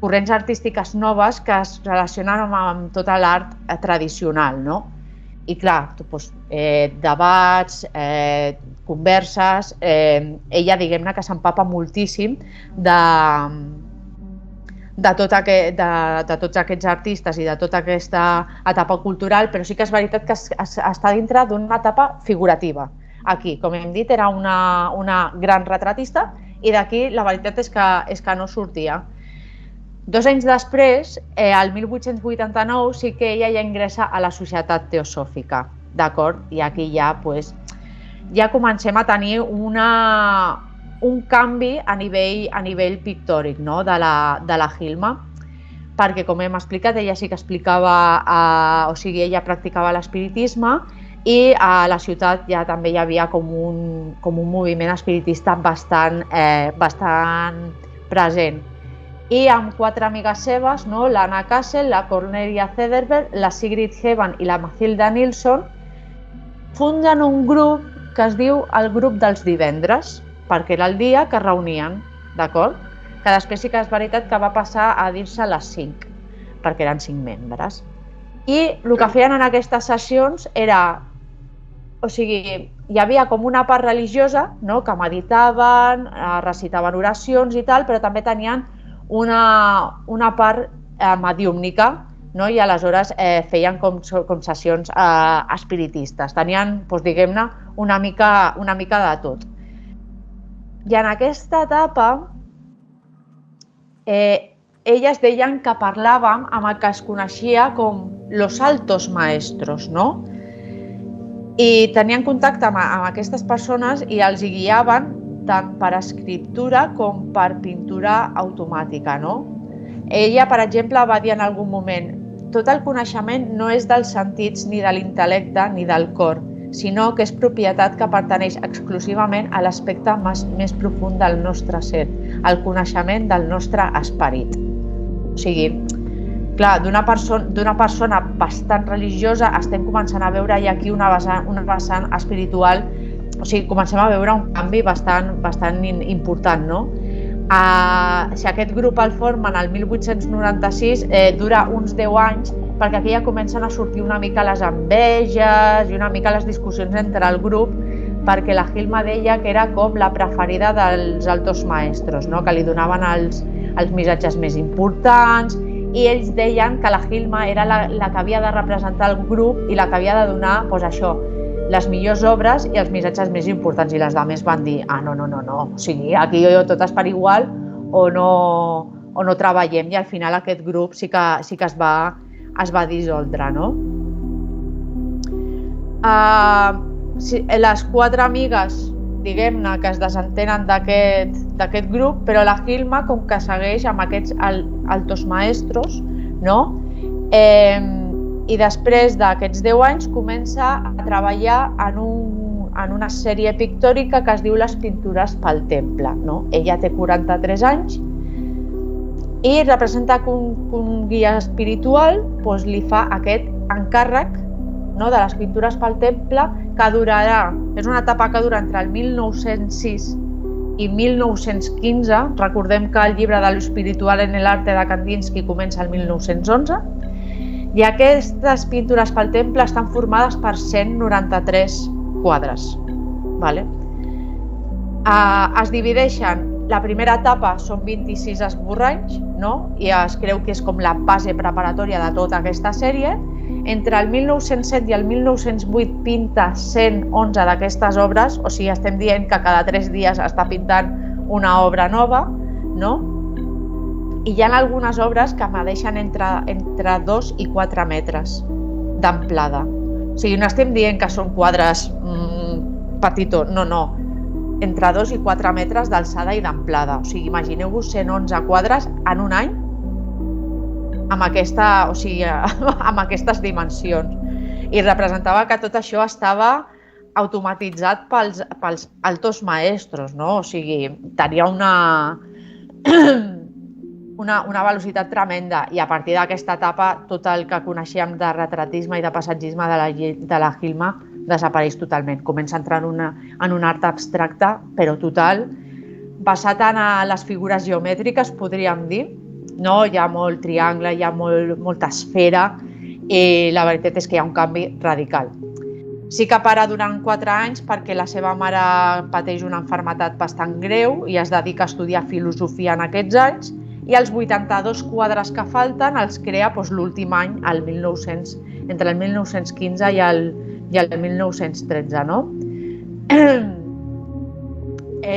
corrents artístiques noves que es relacionen amb tot l'art tradicional, no? I clar, debats, converses, ella, diguem-ne, que s'empapa moltíssim de tots aquests artistes i de tota aquesta etapa cultural, però sí que és veritat que està dintre d'una etapa figurativa. Aquí, com hem dit, era una gran retratista i d'aquí la veritat és que no sortia. 2 anys després, el 1889, sí que ella ja ingressa a la Societat Teosòfica, d'acord? I aquí ja ja comencem a tenir un canvi a nivell pictòric, no? de la Hilma, perquè, com hem explicat, ella sí que explicava, ella practicava l'espiritisme i a la ciutat ja també hi havia com un moviment espiritista bastant present. I amb 4 amigues seves, no? l'Anna Castle, la Cornelia Cederberg, la Sigrid Heban i la Mathilda Nilsson, funden un grup que es diu el grup dels divendres, perquè era el dia que es reunien, d'acord? Que després sí que és veritat que va passar a dir-se les 5, perquè eren 5 membres. I el que feien en aquestes sessions era, hi havia com una part religiosa, no? Que meditaven, recitaven oracions i tal, però també tenien una part mediúmnica, no? I aleshores feien com sessions espiritistes. Tenien, diguem-ne, una mica de tot. I en aquesta etapa, elles deien que parlàvem amb el que es coneixia com los altos maestros, no? I tenien contacte amb aquestes persones i els guiaven tant per escriptura com per pintura automàtica, no? Ella, per exemple, va dir en algun moment: tot el coneixement no és dels sentits ni de l'intel·lecte ni del cor, sinó que és propietat que pertaneix exclusivament a l'aspecte més profund del nostre ser, el coneixement del nostre esperit. O sigui, clar, d'una persona bastant religiosa estem començant a veure ja aquí una vessant espiritual, o sigui, comencem a veure un canvi bastant important, no? Si aquest grup el formen el 1896, dura uns 10 anys, perquè aquí ja comencen a sortir una mica les enveges i una mica les discussions entre el grup, perquè la Hilma deia que era com la preferida dels altos maestros, no? Que li donaven els missatges més importants, i ells deien que la Hilma era la que havia de representar el grup i la que havia de donar, les millors obres i els missatges més importants, i les altres van dir: no, o sigui, aquí totes per igual o no treballem, i al final aquest grup sí que es va dissoldre, no? Les 4 amigues, diguem-ne, que es desentenen d'aquest grup, però la Hilma, com que segueix amb aquests altos maestros, no? I després d'aquests 10 anys comença a treballar en una sèrie pictòrica que es diu Les pintures pel temple, no? Ella té 43 anys i representa que un guia espiritual li fa aquest encàrrec, no? De les pintures pel temple, que durarà, és una etapa que dura entre el 1906 i 1915. Recordem que el llibre de lo espiritual en el arte de Kandinsky comença el 1911, i aquestes pintures pel temple estan formades per 193 quadres. Vale? Es divideixen, la primera etapa són 26 esborranys, no? I es creu que és com la base preparatòria de tota aquesta sèrie. Entre el 1907 i el 1908 pinta 111 d'aquestes obres, o sigui, estem dient que cada 3 dies està pintant una obra nova, no? I hi ha algunes obres que medeixen entre 2 i 4 metres d'amplada. O sigui, no estem dient que són quadres petitons, no. Entre 2 i 4 metres d'alçada i d'amplada. O sigui, imagineu-vos 111 quadres en un any amb aquestes dimensions. I representava que tot això estava automatitzat pels altos maestros, no? O sigui, tenia una velocitat tremenda, i a partir d'aquesta etapa tot el que coneixíem de retratisme i de passatgisme de la Hilma desapareix totalment. Comença a entrar en un art abstracte, però total, basat en les figures geomètriques, podríem dir, no? Hi ha molt triangle, hi ha molta esfera, i la veritat és que hi ha un canvi radical. Sí que para durant 4 anys perquè la seva mare pateix una malaltia bastant greu i es dedica a estudiar filosofia en aquests anys, i els 82 quadres que falten els crea l'últim any, entre el 1915 i el 1913, no?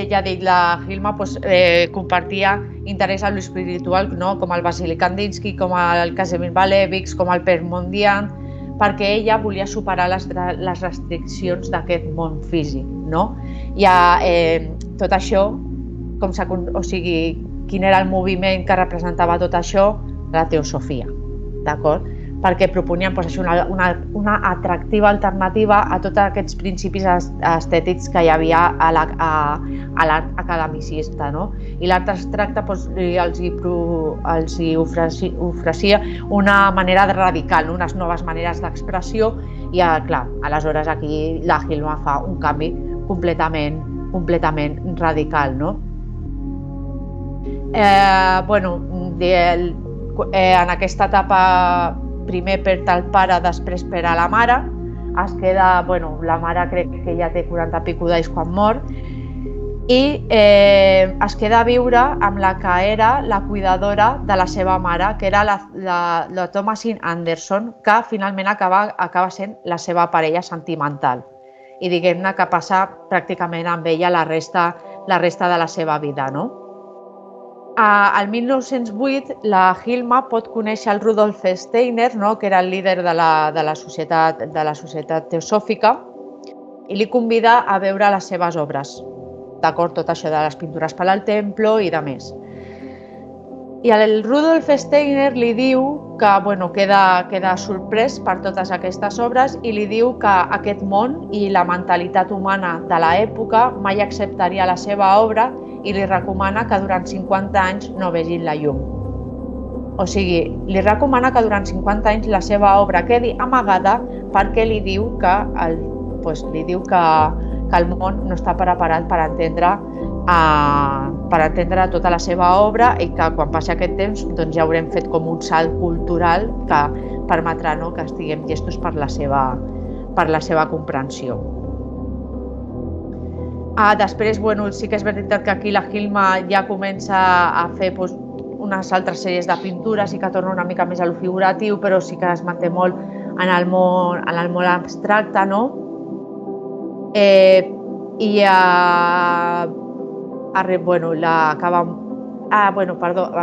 Ja dic, la Hilma compartia interès en l'espiritual, no? Com el Vasily Kandinsky, com el Kazimierz Malevich, com el Per Mondian, perquè ella volia superar les restriccions d'aquest món físic, no? Tot això, quin era el moviment que representava tot això? La teosofia, d'acord? Perquè proponien una atractiva alternativa a tots aquests principis estètics que hi havia a l'art academicista, no? I l'art abstracte els oferia una manera radical, unes noves maneres d'expressió i, clar, aleshores aquí la Hilma fa un canvi completament radical, no? En aquesta etapa primer perd el pare, després perd la mare, la mare crec que ja té 40 i pico d'anys quan mor, i es queda a viure amb la que era la cuidadora de la seva mare, que era la Thomasine Anderson, que finalment acaba sent la seva parella sentimental. I diguem-ne que passa pràcticament amb ella la resta de la seva vida, no? Al 1908 la Hilma pot conèixer el Rudolf Steiner, no? Que era el líder de la societat teosòfica, i li convida a veure les seves obres, d'acord? Tot això de les pintures per al templo i de més. I el Rudolf Steiner li diu que queda sorprès per totes aquestes obres i li diu que aquest món i la mentalitat humana de l'època mai acceptaria la seva obra i li recomana que durant 50 anys no vegin la llum. O sigui, li recomana que durant 50 anys la seva obra quedi amagada perquè li diu que el món no està preparat per entendre tota la seva obra i que quan passi aquest temps ja haurem fet com un salt cultural que permetrà que estiguem llestos per la seva comprensió. Després, sí que és veritat que aquí la Hilma ja comença a fer unes altres sèries de pintures i que torna una mica més a lo figuratiu, però sí que es manté molt en el món abstracte, no?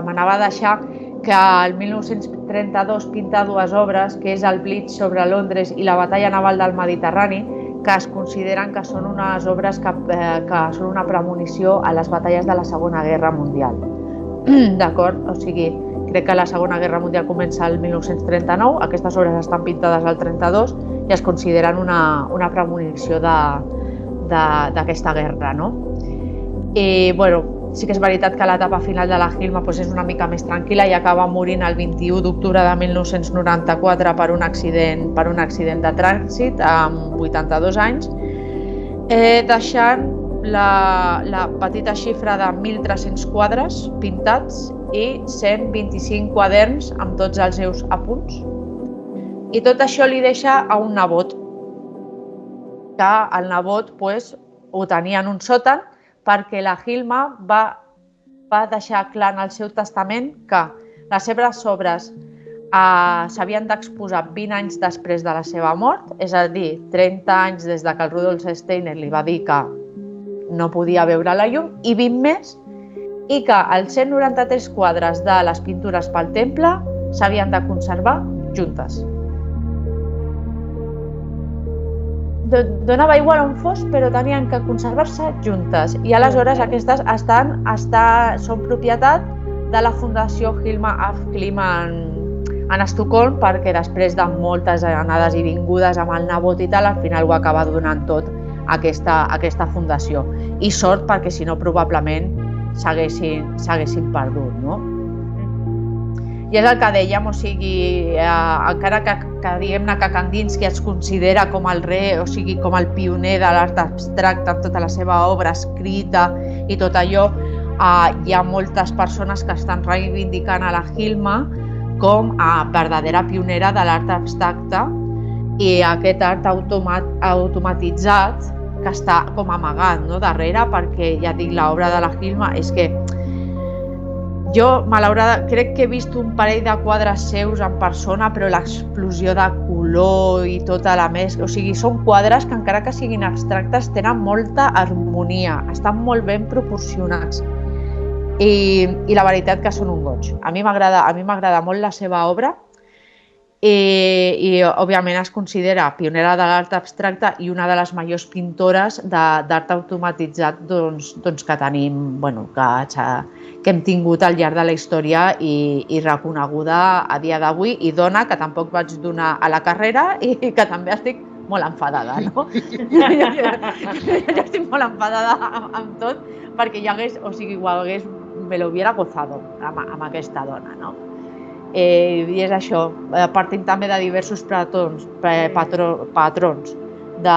M'anava a deixar que el 1932 pinta dues obres, que és el Blitz sobre Londres i la batalla naval del Mediterrani, que es consideren que són unes obres que són una premonició a les batalles de la Segona Guerra Mundial. D'acord? O sigui, crec que la Segona Guerra Mundial comença el 1939, aquestes obres estan pintades al 32 i es consideren una premonició d'aquesta guerra, no? I, sí que és veritat que l'etapa final de la Hilma és una mica més tranquil·la i acaba morint el 21 d'octubre de 1994 per un accident de trànsit amb 82 anys, deixant la petita xifra de 1.300 quadres pintats i 125 quaderns amb tots els seus apunts. I tot això li deixa a un nebot, que el nebot ho tenia en un sòtan, perquè la Hilma va deixar clar en el seu testament que les seves obres s'havien d'exposar 20 anys després de la seva mort, és a dir, 30 anys des que el Rudolf Steiner li va dir que no podia veure la llum, i 20 més, i que els 193 quadres de les pintures pel temple s'havien de conservar juntes. Donava igual on fos, però tenien que conservar-se juntes. I aleshores aquestes són propietat de la Fundació Hilma af Klint en Estocolm, perquè després de moltes anades i vingudes amb el nebot i tal, al final ho acaba donant tot aquesta fundació. I sort, perquè si no probablement s'haguessin perdut, no? I és el que dèiem, o sigui, encara que diguem-ne que Kandinsky es considera com el rei, o sigui, com el pioner de l'art abstracte amb tota la seva obra escrita i tot allò, hi ha moltes persones que estan reivindicant a la Hilma com a verdadera pionera de l'art abstracte i aquest art automatitzat que està com amagat darrere, perquè ja dic, l'obra de la Hilma és que jo, malauradament, crec que he vist un parell de quadres seus en persona, però l'explosió de color i tota la mescla... O sigui, són quadres que, encara que siguin abstractes, tenen molta harmonia, estan molt ben proporcionats. I la veritat que són un goig. A mi m'agrada molt la seva obra i òbviament es considera pionera de l'art abstracte i una de les majors pintores d'art automatitzat que tenim, que hem tingut al llarg de la història i reconeguda a dia d'avui, i dona que tampoc vaig donar a la carrera i que també estic molt enfadada, no? Jo estic molt enfadada amb tot perquè me lo hubiera gozado amb aquesta dona, no? I és això, partim també de diversos patrons de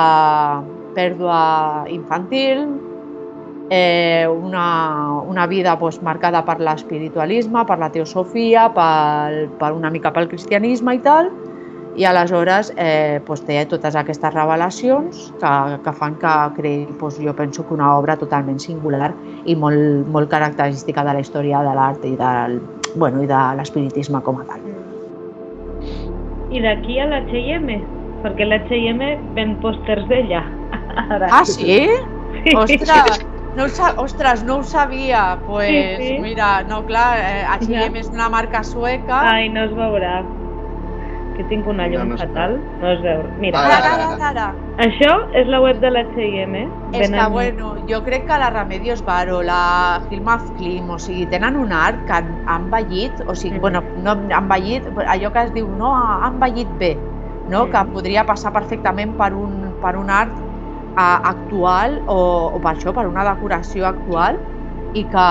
pèrdua infantil, una vida marcada per l'espiritualisme, per la teosofia, una mica pel cristianisme i tal, i aleshores té totes aquestes revelacions que fan que creï, jo penso que una obra totalment singular i molt característica de la història de l'art i de l'espiritisme com a tal. I d'aquí a l'H&M, perquè l'H&M ven pòsters d'ella. Ah, sí? Ostres, no ho sabia. Pues sí. Mira, no, clar, H&M és una marca sueca. Ai, no es veurà. Que tinc una llum fatal, no es veu. Mira, ara. Això és la web de l'H&M. És que, jo crec que la Remedios Varo, la Hilma af Klint, o sigui, tenen un art que han envellit, o sigui, no han envellit, allò que es diu, no, ha envellit bé, no? Que podria passar perfectament per un art actual o per això, per una decoració actual, i que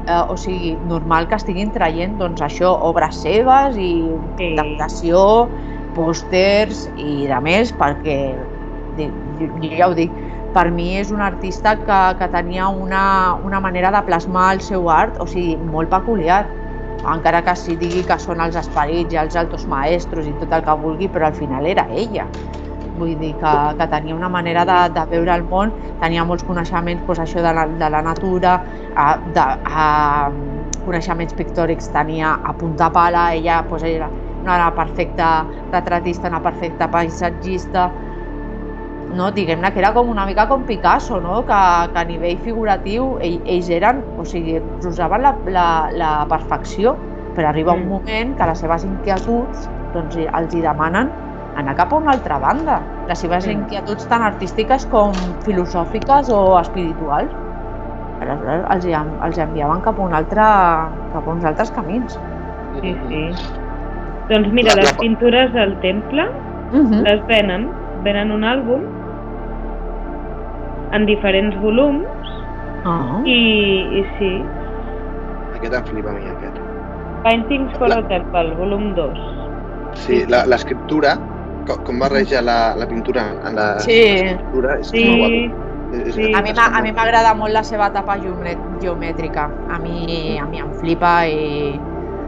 o sigui, normal que estiguin traient això, obres seves i decoració, pòsters i de més, perquè jo ja ho dic, per mi és un artista que tenia una manera de plasmar el seu art, o sigui, molt peculiar, encara que sí digui que són els esperits i els altos maestros i tot el que vulgui, però al final era ella. Vull dir que tenia una manera de veure el món, tenia molts coneixements, això de la natura, coneixements pictòrics tenia a punta pala, ella era una perfecta retratista, una perfecta paisatgista, no? Diguem-ne que era com una mica com Picasso, no? Que a nivell figuratiu ells eren, o sigui, usaven la perfecció, però arriba un moment que les seves inquietuds els hi demanen anar cap a una altra banda, les seves inquietuds tan artístiques com filosòfiques o espirituals. Aleshores els enviaven cap a uns altres camins. Sí. Doncs mira, les pintures del temple les venen un àlbum en diferents volums i sí. Aquest em flipa a mi, aquest. Paintings for a Temple, volum 2. Sí, l'escriptura, com barreja la pintura en l'escriptura, és molt guapo. A mi m'agrada molt la seva etapa geomètrica, a mi em flipa i...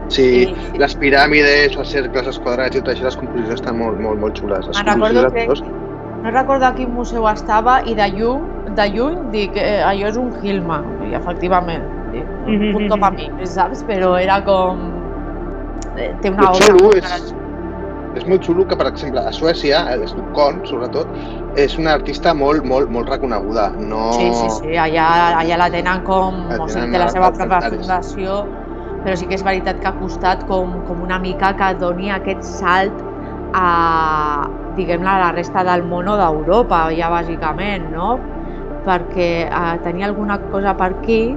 Sí, les piràmides, els cercles, els quadrats i tot això, les composicions estan molt xules. No recordo a quin museu estava i de lluny dic, allò és un Hilma, i efectivament, un punto per mi, saps? Però era com... té una obra... És molt xulo que, per exemple, a Suècia, a Estocolm, sobretot, és una artista molt reconeguda. Sí, allà la tenen com... O sigui, té la seva pròpia fundació, però sí que és veritat que ha costat com una mica que doni aquest salt a, diguem-ne, a la resta del món o d'Europa, ja bàsicament, no? Perquè tenia alguna cosa per aquí.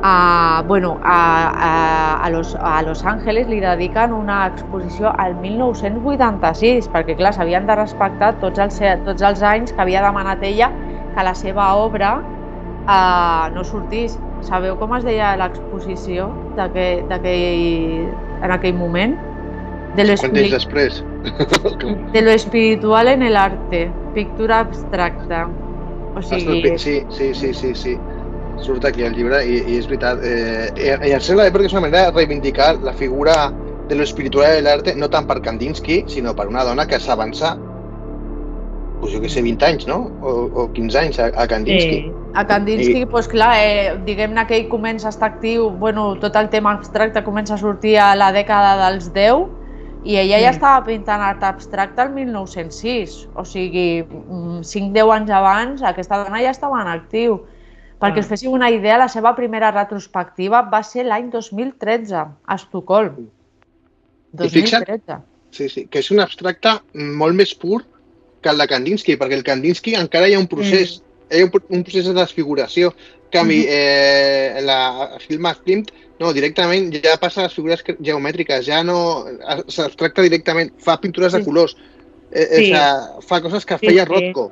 A Los Angeles li dediquen una exposició al 1986, perquè clar, s'havien de respectar tots els anys que havia demanat ella que la seva obra no sortís. Sabeu com es deia l'exposició en aquell moment? Quant temps després? De lo espiritual en el arte, pintura abstracta. O sigui... Sí. Surt aquí el llibre i és veritat. I em sembla bé perquè és una manera de reivindicar la figura de lo espiritual de l'arte, no tant per Kandinsky, sinó per una dona que s'avança, jo què sé, 20 anys, no? O 15 anys a Kandinsky. Sí. A Kandinsky, doncs clar, diguem-ne que ell comença a estar actiu, tot el tema abstracte comença a sortir a la dècada dels 10 i ella ja estava pintant art abstracte el 1906, o sigui, 5-10 anys abans aquesta dona ja estava en actiu. Perquè us féssiu una idea, la seva primera retrospectiva va ser l'any 2013, a Estocolm. 2013. Sí, que és un abstracte molt més pur que el de Kandinsky, perquè el Kandinsky encara hi ha un procés, un procés de desfiguració. En canvi, la Hilma Klimt, no, directament ja passa a les figures geomètriques, ja no s'abstracta directament, fa pintures de colors, fa coses que feia Rothko.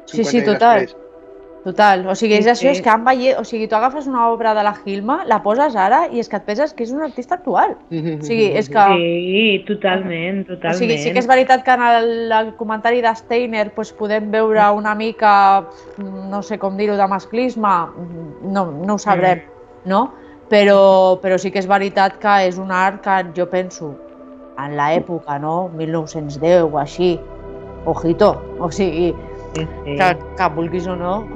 Sí, total. Total, o sigui, és això, és que o sigui, tu agafes una obra de la Hilma, la poses ara i és que et penses que és un artista actual. O sigui, és que... Sí, totalment. O sigui, sí que és veritat que en el comentari de Steiner podem veure una mica, no sé com dir-ho, de masclisme, no ho sabrem, no? Però sí que és veritat que és un art que jo penso, en l'època, no? 1910 o així, ojito, o sigui, que vulguis o no,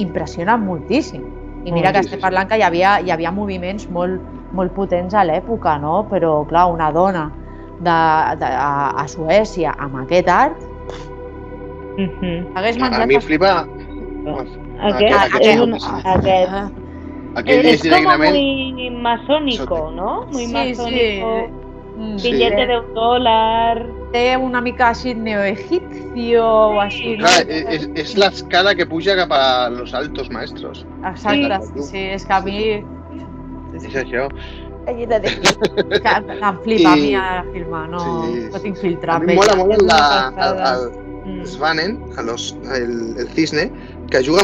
impressiona moltíssim. I mira que estem parlant que hi havia moviments molt potents a l'època, no? Però, clar, una dona a Suècia amb aquest art hagués menjat... A mi flipa... Aquest es como muy masónico, ¿no? Muy masónico. Billete de $1. Té una mica així neoegipcio o així, no? Clar, és l'escala que puja cap a los altos maestros. Exacte, sí, és que a mi... És això. Em flipa a mi a filmar, no tinc filtre. A mi mola molt el Svanen, el cisne, que juga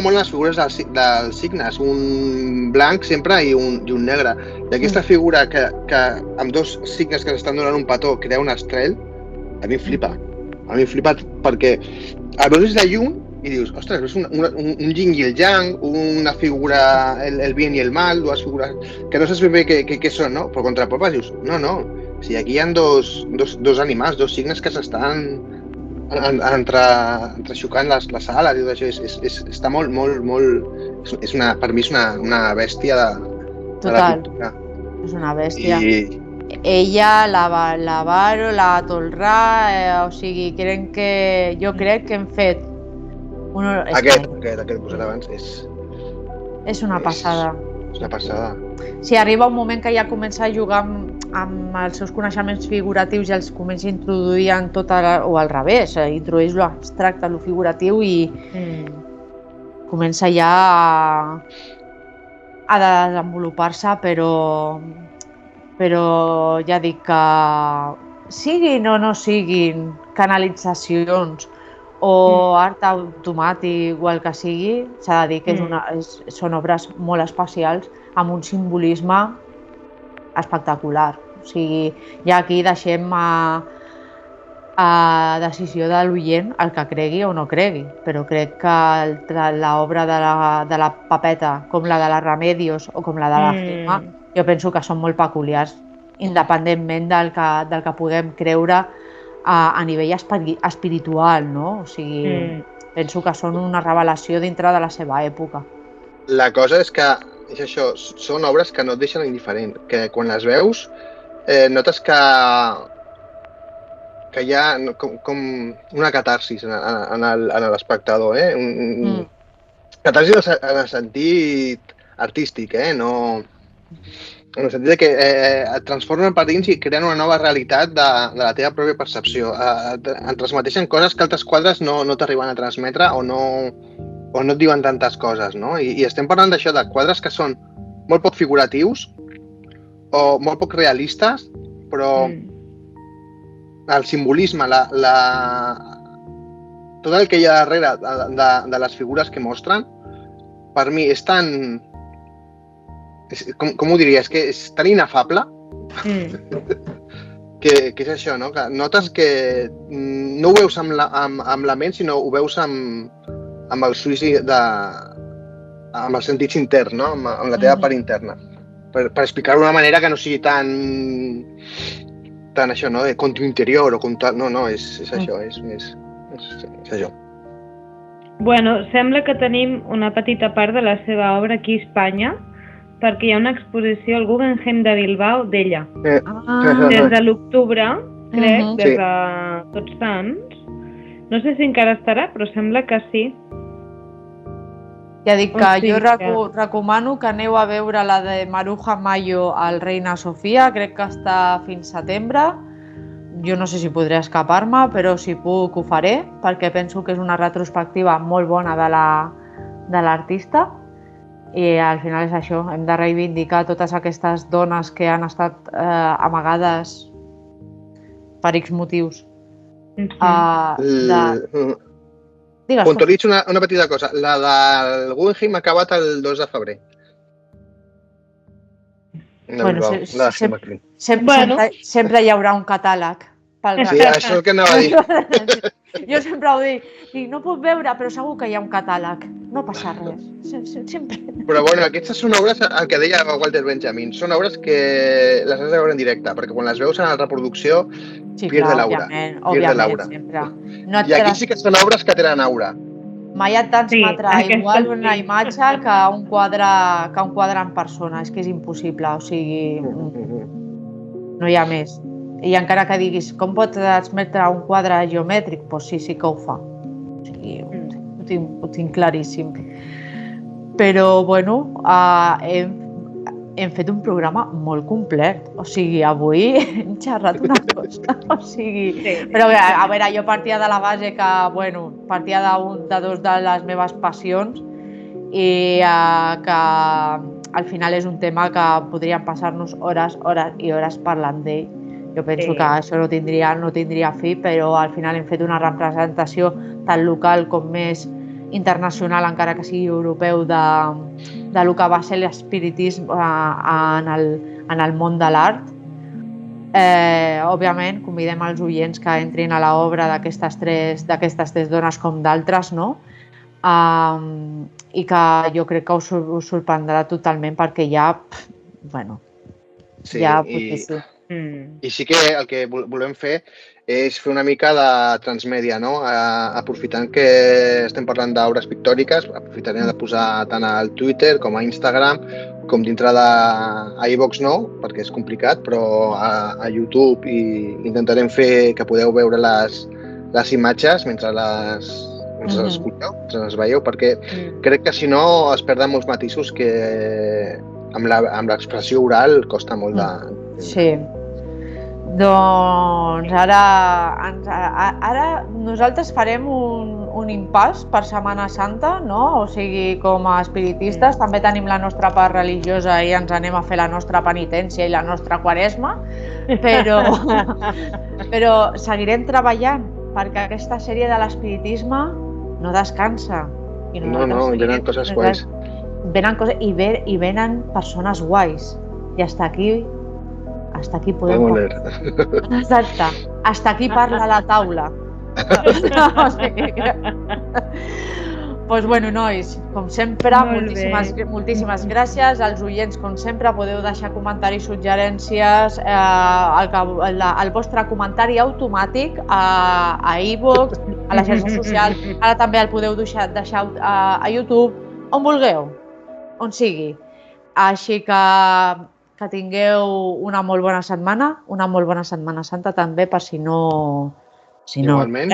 molt les figures dels signes, un blanc sempre i un negre. I aquesta figura que amb dos signes que s'estan donant un petó crea un estrell, a mi em flipa. A mi em flipa perquè el veus des de lluny i dius, ostres, veus un yin i el yang, una figura, el bien i el mal, dues figures que no saps ben bé què són, no? Però contrapropes dius, no, si aquí hi ha dos animals, dos signes que s'estan entrexocant les ales i tot això, està molt, per mi és una bèstia de la pintura. És una bèstia. Ella, la Varo, la Tolrà, o sigui, jo crec que hem fet... Aquest que he posat abans és una passada. És una passada. Si arriba un moment que ja comença a jugar amb els seus coneixements figuratius i els comença a introduir en tot, o al revés, introdueix l'abstracte, lo figuratiu i comença ja a desenvolupar-se, però ja dic que siguin o no siguin canalitzacions o art automàtic o el que sigui, s'ha de dir que són obres molt especials amb un simbolisme espectacular. O sigui, ja aquí deixem a decisió de l'oient el que cregui o no cregui, però crec que l'obra de la Papeta, com la de la Remedios o com la de la Hilma, jo penso que són molt peculiars, independentment del que puguem creure a nivell espiritual, no? O sigui, penso que són una revelació dintre de la seva època. La cosa és que, és això, són obres que no et deixen indiferent, que quan les veus notes que hi ha com una catarsis en l'espectador, catarsis en el sentit artístic, no... En el sentit que et transformen per dins i creen una nova realitat de la teva pròpia percepció. Et transmeteixen coses que altres quadres no t'arriben a transmetre o no et diuen tantes coses, no? I estem parlant d'això, de quadres que són molt poc figuratius o molt poc realistes, però el simbolisme, tot el que hi ha darrere de les figures que mostren, per mi és tan... Com ho diria? És que és tan inefable que és això, no? Que notes que no ho veus amb la ment, sinó ho veus amb els ulls amb els sentits interns, no? Amb la teva part interna. Per explicar-ho d'una manera que no sigui tan això, no? De conto interior o no, és això, és això. Bueno, sembla que tenim una petita part de la seva obra aquí a Espanya, perquè hi ha una exposició al Guggenheim de Bilbao d'ella. Des de l'octubre, crec, des de Tots Sants. No sé si encara estarà, però sembla que sí. Ja dic que jo recomano que aneu a veure la de Maruja Mayo al Reina Sofia, crec que està fins setembre. Jo no sé si podré escapar-me, però si puc ho faré, perquè penso que és una retrospectiva molt bona de l'artista. I al final és això, hem de reivindicar totes aquestes dones que han estat amagades per X motius. Digues. Puntualitzo una petita cosa. La del Guggenheim ha acabat el 2 de febrer. Bueno, sempre hi haurà un catàleg. Sí, això és el que anava a dir. Jo sempre ho dic, no puc veure, però segur que hi ha un catàleg. No passa res. Sempre. Però bueno, aquestes són obres, el que deia Walter Benjamin, són obres que les has de veure en directe, perquè quan les veus en la reproducció pierde l'aura. Òbviament, sempre. I aquí sí que són obres que tenen aura. Mai et transmetrà igual una imatge que un quadre en persona. És que és impossible, o sigui, no hi ha més. I encara que diguis, com pot transmetre un quadre geomètric? Doncs sí que ho fa. O sigui, ho tinc claríssim. Però, bueno, hem fet un programa molt complet. O sigui, avui hem xerrat una cosa. O sigui, però a veure, jo partia de la base que, bueno, partia de dos de les meves passions i que al final és un tema que podríem passar-nos hores i hores parlant d'ell. Jo penso que això no tindria fi, però al final hem fet una representació tant local com més internacional, encara que sigui europeu, de lo que va ser l'espiritisme en el món de l'art. Òbviament, convidem els oients que entrin a l'obra d'aquestes tres dones com d'altres, no? I que jo crec que us sorprendrà totalment perquè ja, bueno, potser sí. I sí que el que volem fer és fer una mica de transmèdia, no? Aprofitant que estem parlant d'obres pictòriques, aprofitarem de posar tant al Twitter com a Instagram, com dintre d'iVoox no, perquè és complicat, però a YouTube i intentarem fer que podeu veure les imatges mentre les escolteu, mentre les veieu, perquè crec que si no es perden molts matisos que amb l'expressió oral costa molt de... Sí. Doncs ara nosaltres farem un impàs per Setmana Santa, no? O sigui, com a espiritistes també tenim la nostra part religiosa i ens anem a fer la nostra penitència i la nostra quaresma, però seguirem treballant perquè aquesta sèrie de l'espiritisme no descansa. No, venen coses guais. Venen coses i venen persones guais. I hasta aquí podem parlar. Exacte. Hasta aquí parla la taula. Doncs bueno, nois, com sempre, moltíssimes gràcies. Els oients, com sempre, podeu deixar comentaris, suggerències, el vostre comentari automàtic a iVoox, a les xarxes socials. Ara també el podeu deixar a YouTube, on vulgueu, on sigui. Així que tingueu una molt bona setmana, una molt bona Setmana Santa també, per si no... Igualment.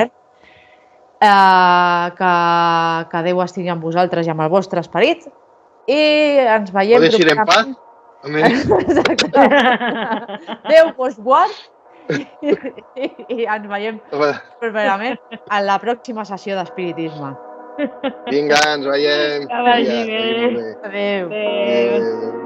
Que Déu estigui amb vosaltres i amb el vostre esperit. I ens veiem... O deixir en paz. Exacte. Déu vos guard i ens veiem properament a la pròxima sessió d'espiritisme. Vinga, ens veiem. Que vagi bé. Adéu. Adéu.